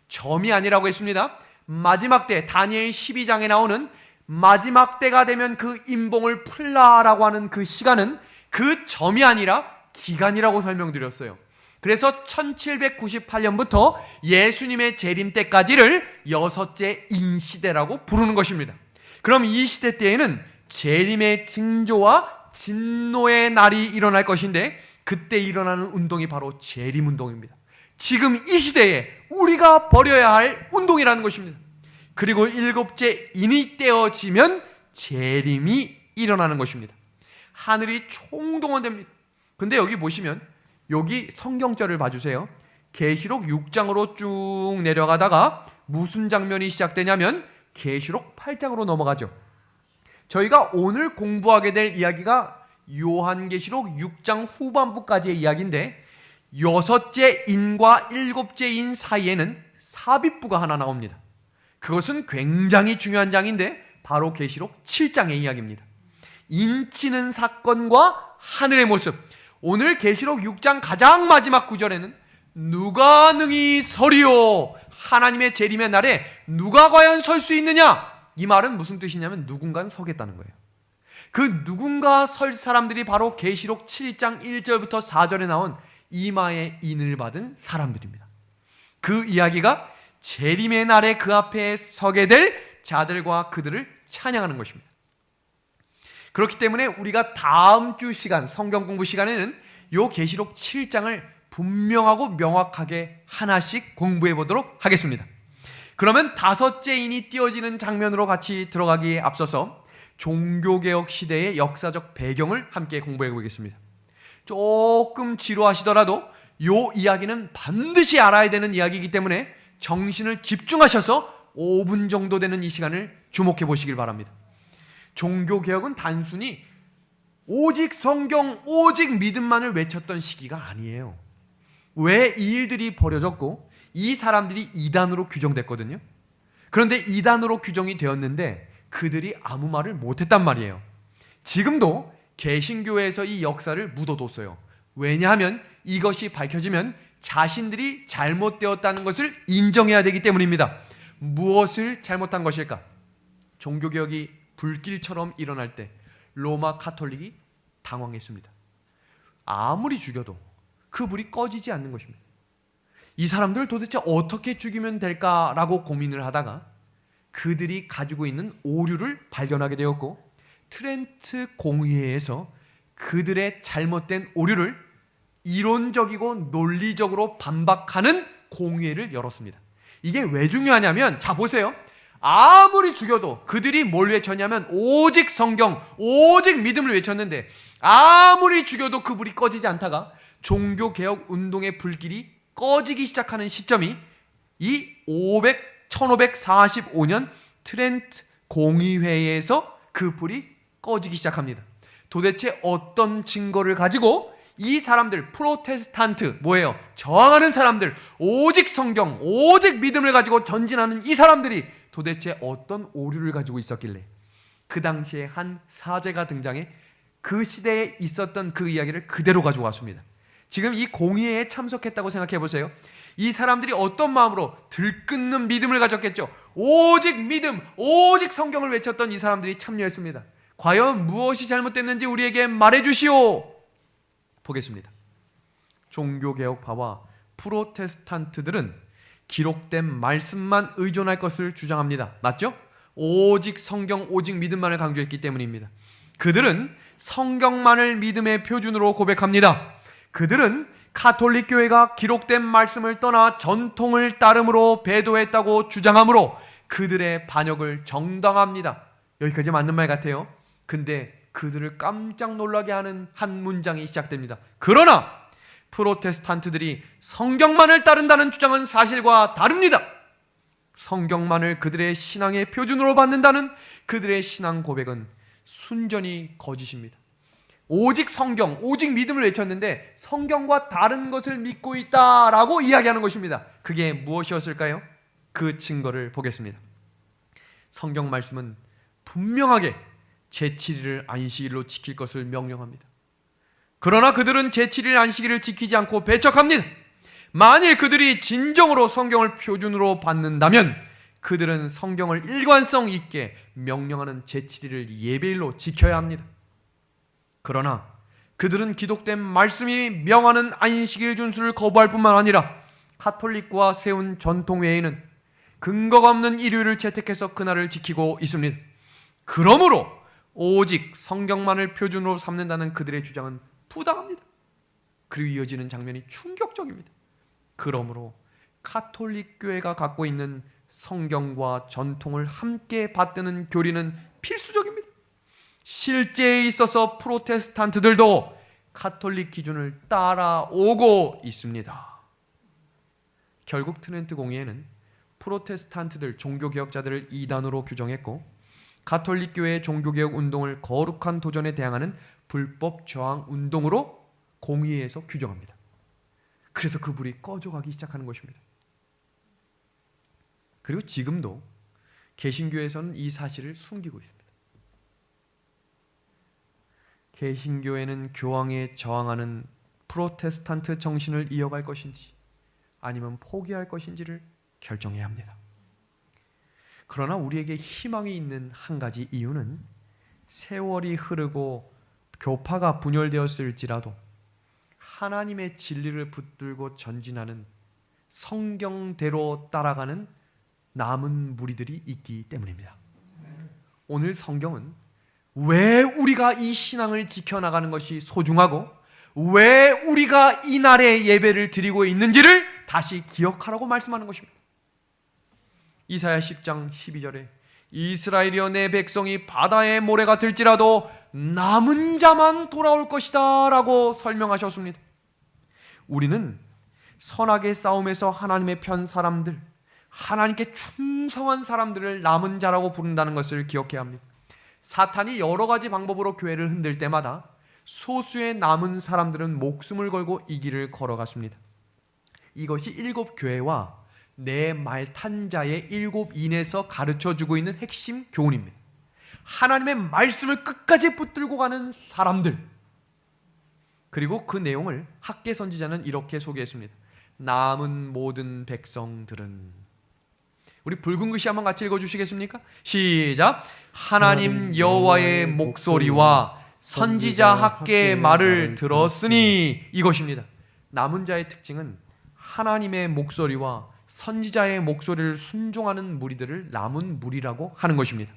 점이 아니라고 했습니다. 마지막 때, 다니엘 12장에 나오는 마지막 때가 되면 그 인봉을 풀라라고 하는 그 시간은 그 점이 아니라 기간이라고 설명드렸어요. 그래서 1798년부터 예수님의 재림 때까지를 여섯째 인시대라고 부르는 것입니다. 그럼 이 시대 때에는 재림의 징조와 진노의 날이 일어날 것인데 그때 일어나는 운동이 바로 재림운동입니다. 지금 이 시대에 우리가 벌여야 할 운동이라는 것입니다. 그리고 일곱째 인이 떼어지면 재림이 일어나는 것입니다. 하늘이 총동원됩니다. 근데 여기 보시면 여기 성경절을 봐주세요. 계시록 6장으로 쭉 내려가다가 무슨 장면이 시작되냐면 계시록 8장으로 넘어가죠. 저희가 오늘 공부하게 될 이야기가 요한계시록 6장 후반부까지의 이야기인데 여섯째 인과 일곱째 인 사이에는 삽입부가 하나 나옵니다. 그것은 굉장히 중요한 장인데 바로 계시록 7장의 이야기입니다. 인치는 사건과 하늘의 모습. 오늘 계시록 6장 가장 마지막 구절에는 누가 능히 서리요? 하나님의 재림의 날에 누가 과연 설 수 있느냐? 이 말은 무슨 뜻이냐면 누군가는 서겠다는 거예요. 그 누군가 설 사람들이 바로 계시록 7장 1절부터 4절에 나온 이마의 인을 받은 사람들입니다. 그 이야기가 재림의 날에 그 앞에 서게 될 자들과 그들을 찬양하는 것입니다. 그렇기 때문에 우리가 다음 주 시간 성경 공부 시간에는 요 계시록 7장을 분명하고 명확하게 하나씩 공부해 보도록 하겠습니다. 그러면 다섯째 인이 띄어지는 장면으로 같이 들어가기에 앞서서 종교개혁 시대의 역사적 배경을 함께 공부해 보겠습니다. 조금 지루하시더라도 요 이야기는 반드시 알아야 되는 이야기이기 때문에 정신을 집중하셔서 5분 정도 되는 이 시간을 주목해 보시길 바랍니다. 종교개혁은 단순히 오직 성경, 오직 믿음만을 외쳤던 시기가 아니에요. 왜 이 일들이 벌어졌고 이 사람들이 이단으로 규정됐거든요. 그런데 이단으로 규정이 되었는데 그들이 아무 말을 못했단 말이에요. 지금도 개신교에서 이 역사를 묻어뒀어요. 왜냐하면 이것이 밝혀지면 자신들이 잘못되었다는 것을 인정해야 되기 때문입니다. 무엇을 잘못한 것일까? 종교개혁이 불길처럼 일어날 때 로마 카톨릭이 당황했습니다. 아무리 죽여도 그 불이 꺼지지 않는 것입니다. 이 사람들을 도대체 어떻게 죽이면 될까라고 고민을 하다가 그들이 가지고 있는 오류를 발견하게 되었고 트렌트 공의회에서 그들의 잘못된 오류를 이론적이고 논리적으로 반박하는 공의회를 열었습니다. 이게 왜 중요하냐면 자 보세요. 아무리 죽여도 그들이 뭘 외쳤냐면 오직 성경, 오직 믿음을 외쳤는데 아무리 죽여도 그 불이 꺼지지 않다가 종교개혁 운동의 불길이 꺼지기 시작하는 시점이 이 1545년 트렌트 공의회에서 그 불이 꺼지기 시작합니다. 도대체 어떤 증거를 가지고 이 사람들, 프로테스탄트, 뭐예요? 저항하는 사람들, 오직 성경, 오직 믿음을 가지고 전진하는 이 사람들이 도대체 어떤 오류를 가지고 있었길래 그 당시에 한 사제가 등장해 그 시대에 있었던 그 이야기를 그대로 가지고 왔습니다. 지금 이 공의회에 참석했다고 생각해 보세요. 이 사람들이 어떤 마음으로 들끓는 믿음을 가졌겠죠. 오직 믿음, 오직 성경을 외쳤던 이 사람들이 참여했습니다. 과연 무엇이 잘못됐는지 우리에게 말해주시오. 보겠습니다. 종교개혁파와 프로테스탄트들은 기록된 말씀만 의존할 것을 주장합니다. 맞죠? 오직 성경, 오직 믿음만을 강조했기 때문입니다. 그들은 성경만을 믿음의 표준으로 고백합니다. 그들은 가톨릭 교회가 기록된 말씀을 떠나 전통을 따름으로 배도했다고 주장하므로 그들의 반역을 정당합니다. 여기까지 맞는 말 같아요. 근데 그들을 깜짝 놀라게 하는 한 문장이 시작됩니다. 그러나 프로테스탄트들이 성경만을 따른다는 주장은 사실과 다릅니다. 성경만을 그들의 신앙의 표준으로 받는다는 그들의 신앙 고백은 순전히 거짓입니다. 오직 성경, 오직 믿음을 외쳤는데 성경과 다른 것을 믿고 있다라고 이야기하는 것입니다. 그게 무엇이었을까요? 그 증거를 보겠습니다. 성경 말씀은 분명하게 제7일을 안식일로 지킬 것을 명령합니다. 그러나 그들은 제7일 안식일을 지키지 않고 배척합니다. 만일 그들이 진정으로 성경을 표준으로 받는다면 그들은 성경을 일관성 있게 명령하는 제7일을 예배일로 지켜야 합니다. 그러나 그들은 기록된 말씀이 명하는 안식일 준수를 거부할 뿐만 아니라 가톨릭과 세운 전통 외에는 근거가 없는 일요일을 채택해서 그날을 지키고 있습니다. 그러므로 오직 성경만을 표준으로 삼는다는 그들의 주장은 부당합니다. 그리고 이어지는 장면이 충격적입니다. 그러므로 가톨릭 교회가 갖고 있는 성경과 전통을 함께 받드는 교리는 필수적입니다. 실제에 있어서 프로테스탄트들도 가톨릭 기준을 따라오고 있습니다. 결국 트렌트 공의회는 프로테스탄트들, 종교개혁자들을 이단으로 규정했고 가톨릭 교회의 종교개혁 운동을 거룩한 도전에 대항하는 불법 저항 운동으로 공의회에서 규정합니다. 그래서 그 불이 꺼져가기 시작하는 것입니다. 그리고 지금도 개신교에서는 이 사실을 숨기고 있습니다. 개신교회는 교황에 저항하는 프로테스탄트 정신을 이어갈 것인지 아니면 포기할 것인지를 결정해야 합니다. 그러나 우리에게 희망이 있는 한 가지 이유는 세월이 흐르고 교파가 분열되었을지라도 하나님의 진리를 붙들고 전진하는 성경대로 따라가는 남은 무리들이 있기 때문입니다. 오늘 성경은 왜 우리가 이 신앙을 지켜나가는 것이 소중하고 왜 우리가 이날의 예배를 드리고 있는지를 다시 기억하라고 말씀하는 것입니다. 이사야 10장 12절에 이스라엘이여 내 백성이 바다의 모래가 될지라도 남은 자만 돌아올 것이다 라고 설명하셨습니다. 우리는 선악의 싸움에서 하나님의 편 사람들, 하나님께 충성한 사람들을 남은 자라고 부른다는 것을 기억해야 합니다. 사탄이 여러 가지 방법으로 교회를 흔들 때마다 소수의 남은 사람들은 목숨을 걸고 이 길을 걸어갔습니다. 이것이 일곱 교회와 내 말 탄 자의 일곱 인에서 가르쳐주고 있는 핵심 교훈입니다. 하나님의 말씀을 끝까지 붙들고 가는 사람들. 그리고 그 내용을 학계 선지자는 이렇게 소개했습니다. 남은 모든 백성들은. 우리 붉은 글씨 한번 같이 읽어주시겠습니까? 시작. 하나님 여호와의 목소리와 선지자 학계의 말을 들었으니. 이것입니다. 남은 자의 특징은 하나님의 목소리와 선지자의 목소리를 순종하는 무리들을 남은 무리라고 하는 것입니다.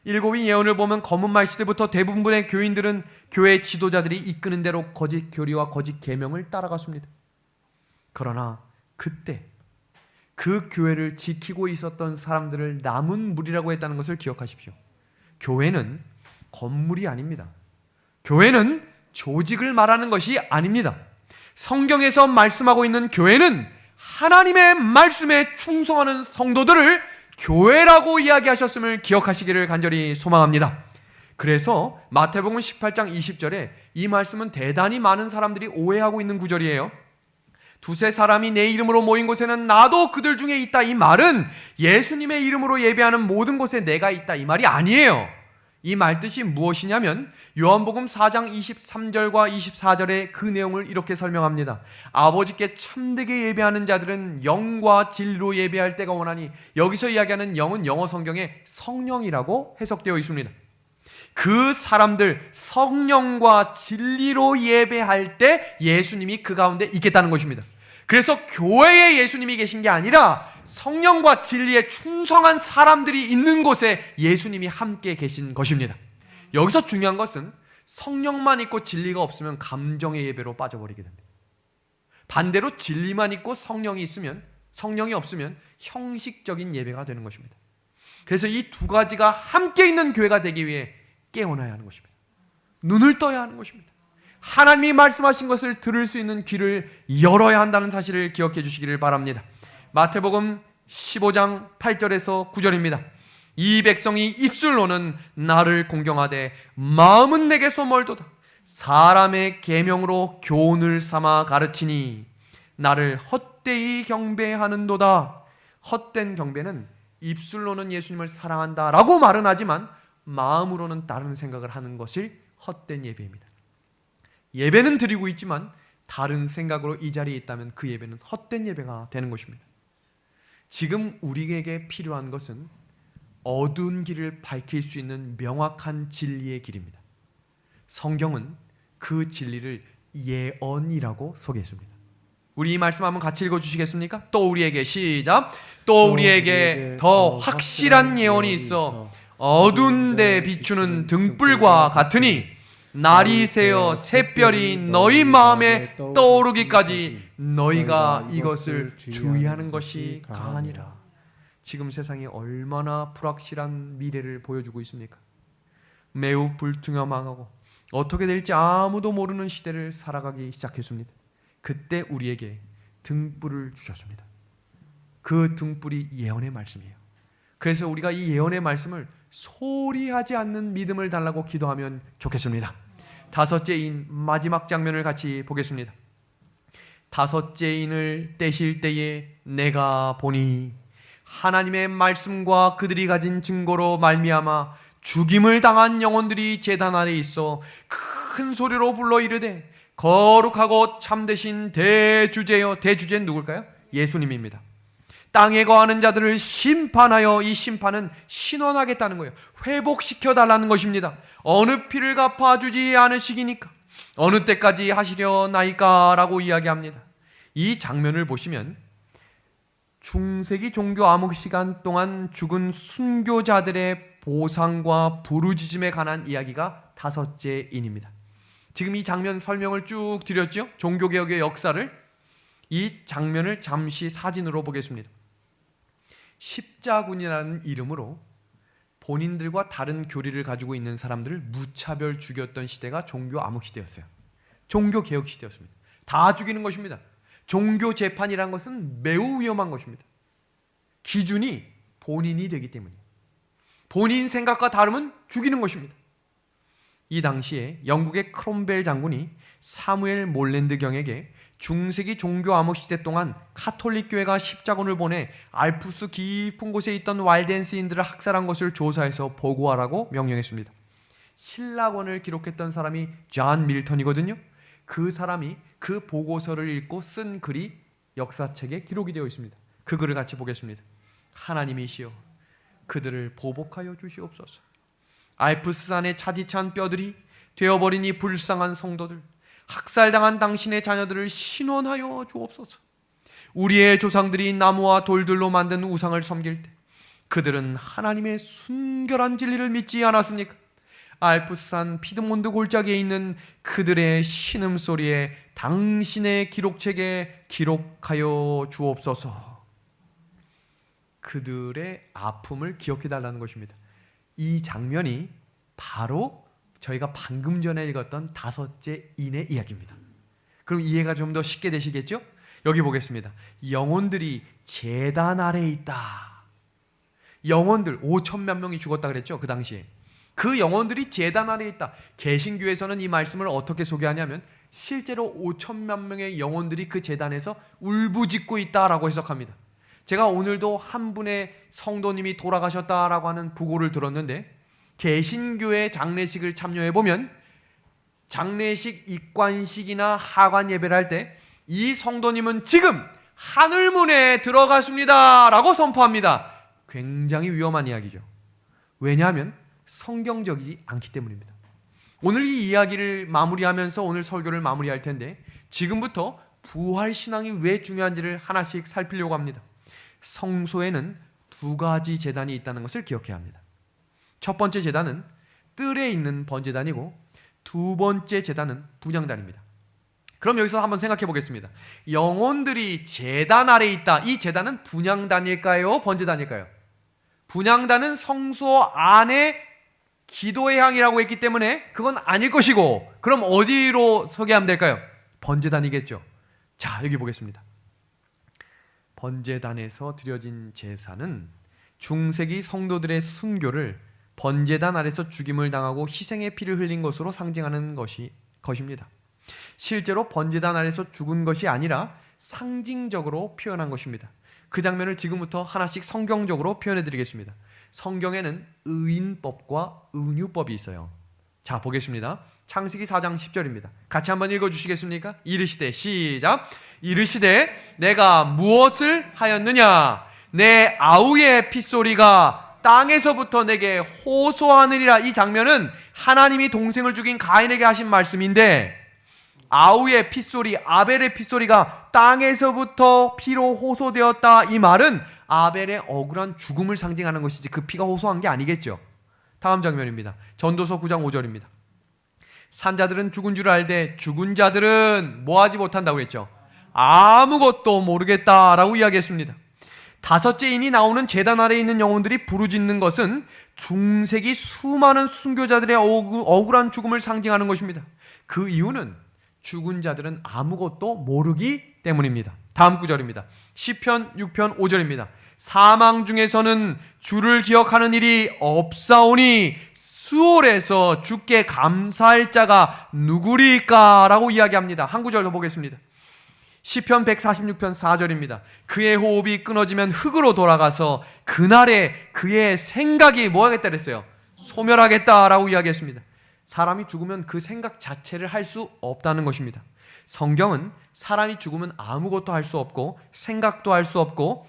일곱인 예언을 보면 검은 말 시대부터 대부분의 교인들은 교회 지도자들이 이끄는 대로 거짓 교리와 거짓 계명을 따라갔습니다. 그러나 그때 그 교회를 지키고 있었던 사람들을 남은 무리라고 했다는 것을 기억하십시오. 교회는 건물이 아닙니다. 교회는 조직을 말하는 것이 아닙니다. 성경에서 말씀하고 있는 교회는 하나님의 말씀에 충성하는 성도들을 교회라고 이야기하셨음을 기억하시기를 간절히 소망합니다. 그래서 마태복음 18장 20절에 이 말씀은 대단히 많은 사람들이 오해하고 있는 구절이에요. 두세 사람이 내 이름으로 모인 곳에는 나도 그들 중에 있다. 이 말은 예수님의 이름으로 예배하는 모든 곳에 내가 있다, 이 말이 아니에요. 이 말 뜻이 무엇이냐면 요한복음 4장 23절과 24절에 그 내용을 이렇게 설명합니다. 아버지께 참되게 예배하는 자들은 영과 진리로 예배할 때가 오나니, 여기서 이야기하는 영은 영어 성경에 성령이라고 해석되어 있습니다. 그 사람들 성령과 진리로 예배할 때 예수님이 그 가운데 있겠다는 것입니다. 그래서 교회에 예수님이 계신 게 아니라 성령과 진리에 충성한 사람들이 있는 곳에 예수님이 함께 계신 것입니다. 여기서 중요한 것은 성령만 있고 진리가 없으면 감정의 예배로 빠져버리게 됩니다. 반대로 진리만 있고 성령이 없으면 형식적인 예배가 되는 것입니다. 그래서 이 두 가지가 함께 있는 교회가 되기 위해 깨어나야 하는 것입니다. 눈을 떠야 하는 것입니다. 하나님이 말씀하신 것을 들을 수 있는 귀를 열어야 한다는 사실을 기억해 주시기를 바랍니다. 마태복음 15장 8절에서 9절입니다. 이 백성이 입술로는 나를 공경하되 마음은 내게서 멀도다. 사람의 계명으로 교훈을 삼아 가르치니 나를 헛되이 경배하는도다. 헛된 경배는 입술로는 예수님을 사랑한다 라고 말은 하지만 마음으로는 다른 생각을 하는 것이 헛된 예배입니다. 예배는 드리고 있지만 다른 생각으로 이 자리에 있다면 그 예배는 헛된 예배가 되는 것입니다. 지금 우리에게 필요한 것은 어두운 길을 밝힐 수 있는 명확한 진리의 길입니다. 성경은 그 진리를 예언이라고 소개했습니다. 우리 이 말씀 한번 같이 읽어주시겠습니까? 또 우리에게 시작. 또 우리에게 더 확실한 예언이 있어 어두운 데 비추는 등불과 같으니 날이 새어 샛별이 너희 마음에 떠오르기까지 너희가 이것을 주의하는 것이 가하니라. 지금 세상이 얼마나 불확실한 미래를 보여주고 있습니까? 매우 불투명하고 어떻게 될지 아무도 모르는 시대를 살아가기 시작했습니다. 그때 우리에게 등불을 주셨습니다. 그 등불이 예언의 말씀이에요. 그래서 우리가 이 예언의 말씀을 소리하지 않는 믿음을 달라고 기도하면 좋겠습니다. 다섯째 인 마지막 장면을 같이 보겠습니다. 다섯째 인을 떼실 때에 내가 보니 하나님의 말씀과 그들이 가진 증거로 말미암아 죽임을 당한 영혼들이 제단 아래 있어 큰 소리로 불러 이르되 거룩하고 참되신 대주제여. 대주제는 누굴까요? 예수님입니다. 땅에 거하는 자들을 심판하여, 이 심판은 신원하겠다는 거예요. 회복시켜달라는 것입니다. 어느 피를 갚아주지 않으시기니까 어느 때까지 하시려나이까 라고 이야기합니다. 이 장면을 보시면 중세기 종교 암흑 시간 동안 죽은 순교자들의 보상과 부르짖음에 관한 이야기가 다섯째 인입니다. 지금 이 장면 설명을 쭉 드렸죠? 종교개혁의 역사를. 이 장면을 잠시 사진으로 보겠습니다. 십자군이라는 이름으로 본인들과 다른 교리를 가지고 있는 사람들을 무차별 죽였던 시대가 종교 암흑 시대였어요. 종교 개혁 시대였습니다. 다 죽이는 것입니다. 종교 재판이란 것은 매우 위험한 것입니다. 기준이 본인이 되기 때문이에요. 본인 생각과 다르면 죽이는 것입니다. 이 당시에 영국의 크롬벨 장군이 사무엘 몰랜드 경에게 중세기 종교 암흑 시대 동안 카톨릭 교회가 십자군을 보내 알프스 깊은 곳에 있던 walden스인들을 학살한 것을 조사해서 보고하라고 명령했습니다. 신라권을 기록했던 사람이 존 밀턴이거든요. 그 사람이 그 보고서를 읽고 쓴 글이 역사책에 기록이 되어 있습니다. 그 글을 같이 보겠습니다. 하나님이시여 그들을 보복하여 주시옵소서. 알프스산의 차디찬 뼈들이 되어버린 이 불쌍한 성도들, 학살당한 당신의 자녀들을 신원하여 주옵소서. 우리의 조상들이 나무와 돌들로 만든 우상을 섬길 때 그들은 하나님의 순결한 진리를 믿지 않았습니까? 알프스산 피드몬드 골짜기에 있는 그들의 신음소리에 당신의 기록책에 기록하여 주옵소서. 그들의 아픔을 기억해달라는 것입니다. 이 장면이 바로 저희가 방금 전에 읽었던 다섯째 인의 이야기입니다. 그럼 이해가 좀 더 쉽게 되시겠죠? 여기 보겠습니다. 영혼들이 제단 아래에 있다. 영혼들 5천만 명이 죽었다 그랬죠? 그 당시에. 그 영혼들이 제단 아래에 있다. 개신교에서는 이 말씀을 어떻게 소개하냐면 실제로 5천만 명의 영혼들이 그 제단에서 울부짖고 있다라고 해석합니다. 제가 오늘도 한 분의 성도님이 돌아가셨다라고 하는 부고를 들었는데 개신교의 장례식을 참여해 보면 장례식 입관식이나 하관 예배를 할 때 이 성도님은 지금 하늘문에 들어갔습니다 라고 선포합니다. 굉장히 위험한 이야기죠. 왜냐하면 성경적이지 않기 때문입니다. 오늘 이 이야기를 마무리하면서 오늘 설교를 마무리할 텐데 지금부터 부활신앙이 왜 중요한지를 하나씩 살피려고 합니다. 성소에는 두 가지 제단이 있다는 것을 기억해야 합니다. 첫 번째 제단은 뜰에 있는 번제단이고 두 번째 제단은 분향단입니다. 그럼 여기서 한번 생각해 보겠습니다. 영혼들이 제단 아래에 있다. 이 제단은 분향단일까요? 번제단일까요? 분향단은 성소 안에 기도의 향이라고 했기 때문에 그건 아닐 것이고 그럼 어디로 소개하면 될까요? 번제단이겠죠. 자, 여기 보겠습니다. 번제단에서 드려진 제사는 중세기 성도들의 순교를 번제단 아래서 죽임을 당하고 희생의 피를 흘린 것으로 상징하는 것입니다. 실제로 번제단 아래서 죽은 것이 아니라 상징적으로 표현한 것입니다. 그 장면을 지금부터 하나씩 성경적으로 표현해 드리겠습니다. 성경에는 의인법과 은유법이 있어요. 자, 보겠습니다. 창세기 4장 10절입니다. 같이 한번 읽어주시겠습니까? 이르시되 시작. 이르시되 내가 무엇을 하였느냐? 내 아우의 핏소리가 땅에서부터 내게 호소하느니라. 이 장면은 하나님이 동생을 죽인 가인에게 하신 말씀인데 아우의 핏소리, 아벨의 핏소리가 땅에서부터 피로 호소되었다. 이 말은 아벨의 억울한 죽음을 상징하는 것이지 그 피가 호소한 게 아니겠죠. 다음 장면입니다. 전도서 9장 5절입니다. 산자들은 죽은 줄 알되 죽은 자들은 뭐하지 못한다고 했죠? 아무것도 모르겠다라고 이야기했습니다. 다섯째 인이 나오는 제단 아래에 있는 영혼들이 부르짖는 것은 중세기 수많은 순교자들의 억울한 죽음을 상징하는 것입니다. 그 이유는 죽은 자들은 아무것도 모르기 때문입니다. 다음 구절입니다. 시편 6편 5절입니다. 사망 중에서는 주를 기억하는 일이 없사오니 수월에서 주께 감사할 자가 누구리까? 라고 이야기합니다. 한 구절 더 보겠습니다. 시편 146편 4절입니다. 그의 호흡이 끊어지면 흙으로 돌아가서 그날에 그의 생각이 뭐 하겠다 그랬어요? 소멸하겠다라고 이야기했습니다. 사람이 죽으면 그 생각 자체를 할 수 없다는 것입니다. 성경은 사람이 죽으면 아무것도 할 수 없고 생각도 할 수 없고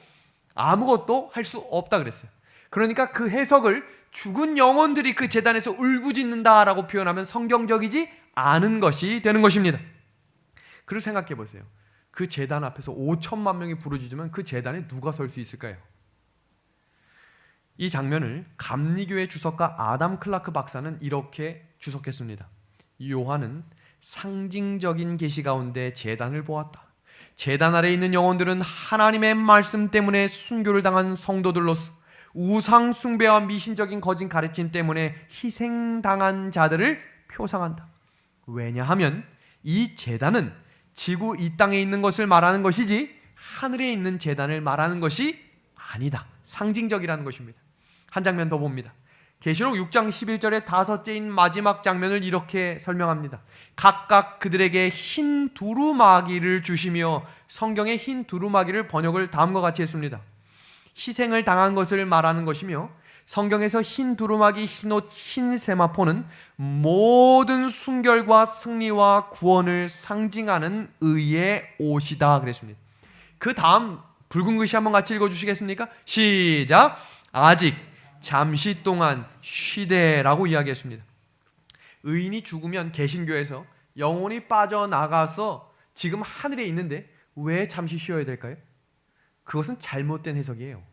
아무것도 할 수 없다 그랬어요. 그러니까 그 해석을 죽은 영혼들이 그 제단에서 울부짖는다라고 표현하면 성경적이지 않은 것이 되는 것입니다. 그걸 생각해 보세요. 그 제단 앞에서 5천만 명이 부르짖으면 그 제단에 누가 설 수 있을까요? 이 장면을 감리교회 주석가 아담 클라크 박사는 이렇게 주석했습니다. 요한은 상징적인 계시 가운데 제단을 보았다. 제단 아래에 있는 영혼들은 하나님의 말씀 때문에 순교를 당한 성도들로서 우상 숭배와 미신적인 거짓 가르침 때문에 희생당한 자들을 표상한다. 왜냐하면 이 제단은 지구 이 땅에 있는 것을 말하는 것이지 하늘에 있는 제단을 말하는 것이 아니다. 상징적이라는 것입니다. 한 장면 더 봅니다. 계시록 6장 11절의 다섯째인 마지막 장면을 이렇게 설명합니다. 각각 그들에게 흰 두루마기를 주시며 성경의 흰 두루마기를 번역을 다음과 같이 했습니다. 희생을 당한 것을 말하는 것이며 성경에서 흰 두루마기, 흰옷, 흰 세마포는 모든 순결과 승리와 구원을 상징하는 의의 옷이다 그랬습니다. 그 다음 붉은 글씨 한번 같이 읽어주시겠습니까? 시작. 아직 잠시 동안 쉬되라고 이야기했습니다. 의인이 죽으면 개신교에서 영혼이 빠져나가서 지금 하늘에 있는데 왜 잠시 쉬어야 될까요? 그것은 잘못된 해석이에요.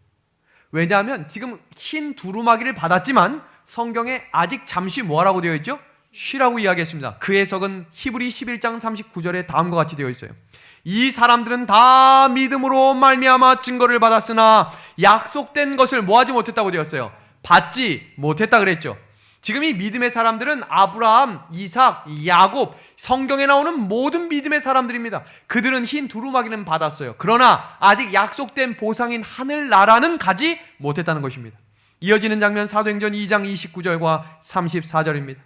왜냐하면 지금 흰 두루마기를 받았지만 성경에 아직 잠시 뭐라고 되어 있죠? 쉬라고 이야기했습니다. 그 해석은 히브리 11장 39절에 다음과 같이 되어 있어요. 이 사람들은 다 믿음으로 말미암아 증거를 받았으나 약속된 것을 뭐하지 못했다고 되었어요? 받지 못했다 그랬죠. 지금 이 믿음의 사람들은 아브라함, 이삭, 야곱, 성경에 나오는 모든 믿음의 사람들입니다. 그들은 흰 두루마기는 받았어요. 그러나 아직 약속된 보상인 하늘나라는 가지 못했다는 것입니다. 이어지는 장면 사도행전 2장 29절과 34절입니다.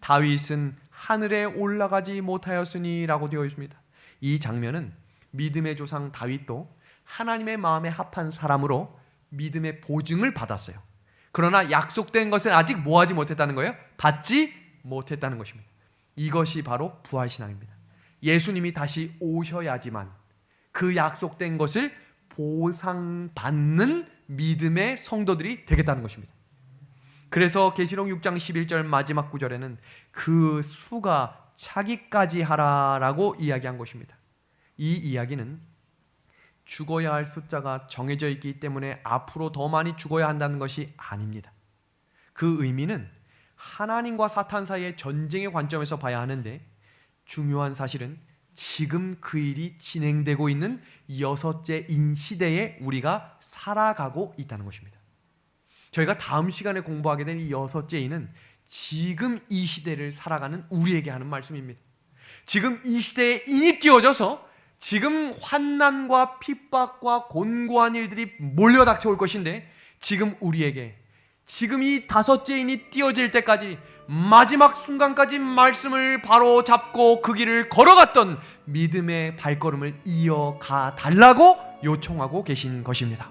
다윗은 하늘에 올라가지 못하였으니 라고 되어 있습니다. 이 장면은 믿음의 조상 다윗도 하나님의 마음에 합한 사람으로 믿음의 보증을 받았어요. 그러나 약속된 것은 아직 뭐하지 못했다는 거예요? 받지 못했다는 것입니다. 이것이 바로 부활신앙입니다. 예수님이 다시 오셔야지만 그 약속된 것을 보상받는 믿음의 성도들이 되겠다는 것입니다. 그래서 계시록 6장 11절 마지막 구절에는 그 수가 차기까지 하라라고 이야기한 것입니다. 이 이야기는 죽어야 할 숫자가 정해져 있기 때문에 앞으로 더 많이 죽어야 한다는 것이 아닙니다. 그 의미는 하나님과 사탄 사이의 전쟁의 관점에서 봐야 하는데, 중요한 사실은 지금 그 일이 진행되고 있는 여섯째 인시대에 우리가 살아가고 있다는 것입니다. 저희가 다음 시간에 공부하게 된 이 여섯째 인은 지금 이 시대를 살아가는 우리에게 하는 말씀입니다. 지금 이 시대에 인이 띄워져서 지금 환난과 핍박과 곤고한 일들이 몰려닥쳐 올 것인데, 지금 우리에게 지금 이 다섯째 인이 띄어질 때까지 마지막 순간까지 말씀을 바로 잡고 그 길을 걸어갔던 믿음의 발걸음을 이어가 달라고 요청하고 계신 것입니다.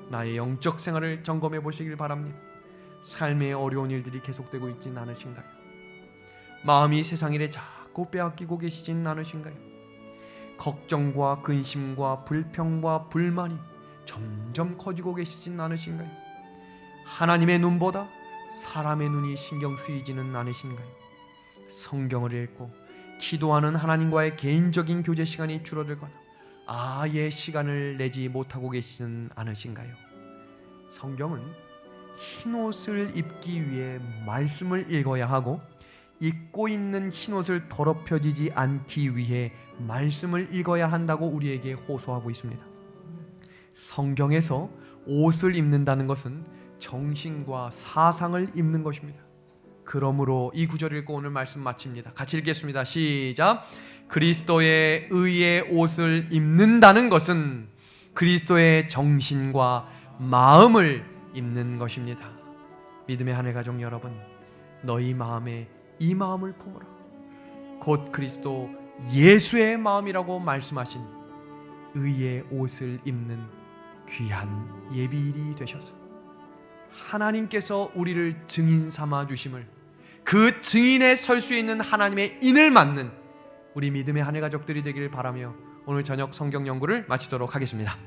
나의 영적 생활을 점검해 보시길 바랍니다. 삶의 어려운 일들이 계속되고 있진 않으신가요? 마음이 세상 일에 자꾸 빼앗기고 계시진 않으신가요? 걱정과 근심과 불평과 불만이 점점 커지고 계시진 않으신가요? 하나님의 눈보다 사람의 눈이 신경 쓰이지는 않으신가요? 성경을 읽고 기도하는 하나님과의 개인적인 교제 시간이 줄어들거나 아예 시간을 내지 못하고 계시지는 않으신가요? 성경은 흰옷을 입기 위해 말씀을 읽어야 하고, 입고 있는 흰옷을 더럽혀지지 않기 위해 말씀을 읽어야 한다고 우리에게 호소하고 있습니다. 성경에서 옷을 입는다는 것은 정신과 사상을 입는 것입니다. 그러므로 이 구절을 읽고 오늘 말씀 마칩니다. 같이 읽겠습니다. 시작. 그리스도의 의의 옷을 입는다는 것은 그리스도의 정신과 마음을 입는 것입니다. 믿음의 하늘 가족 여러분, 너희 마음에 이 마음을 품으라. 곧 그리스도 예수의 마음이라고 말씀하신 의의 옷을 입는 귀한 예비일이 되셔서 하나님께서 우리를 증인 삼아 주심을, 그 증인에 설 수 있는 하나님의 인을 맞는 우리 믿음의 하늘 가족들이 되기를 바라며 오늘 저녁 성경 연구를 마치도록 하겠습니다.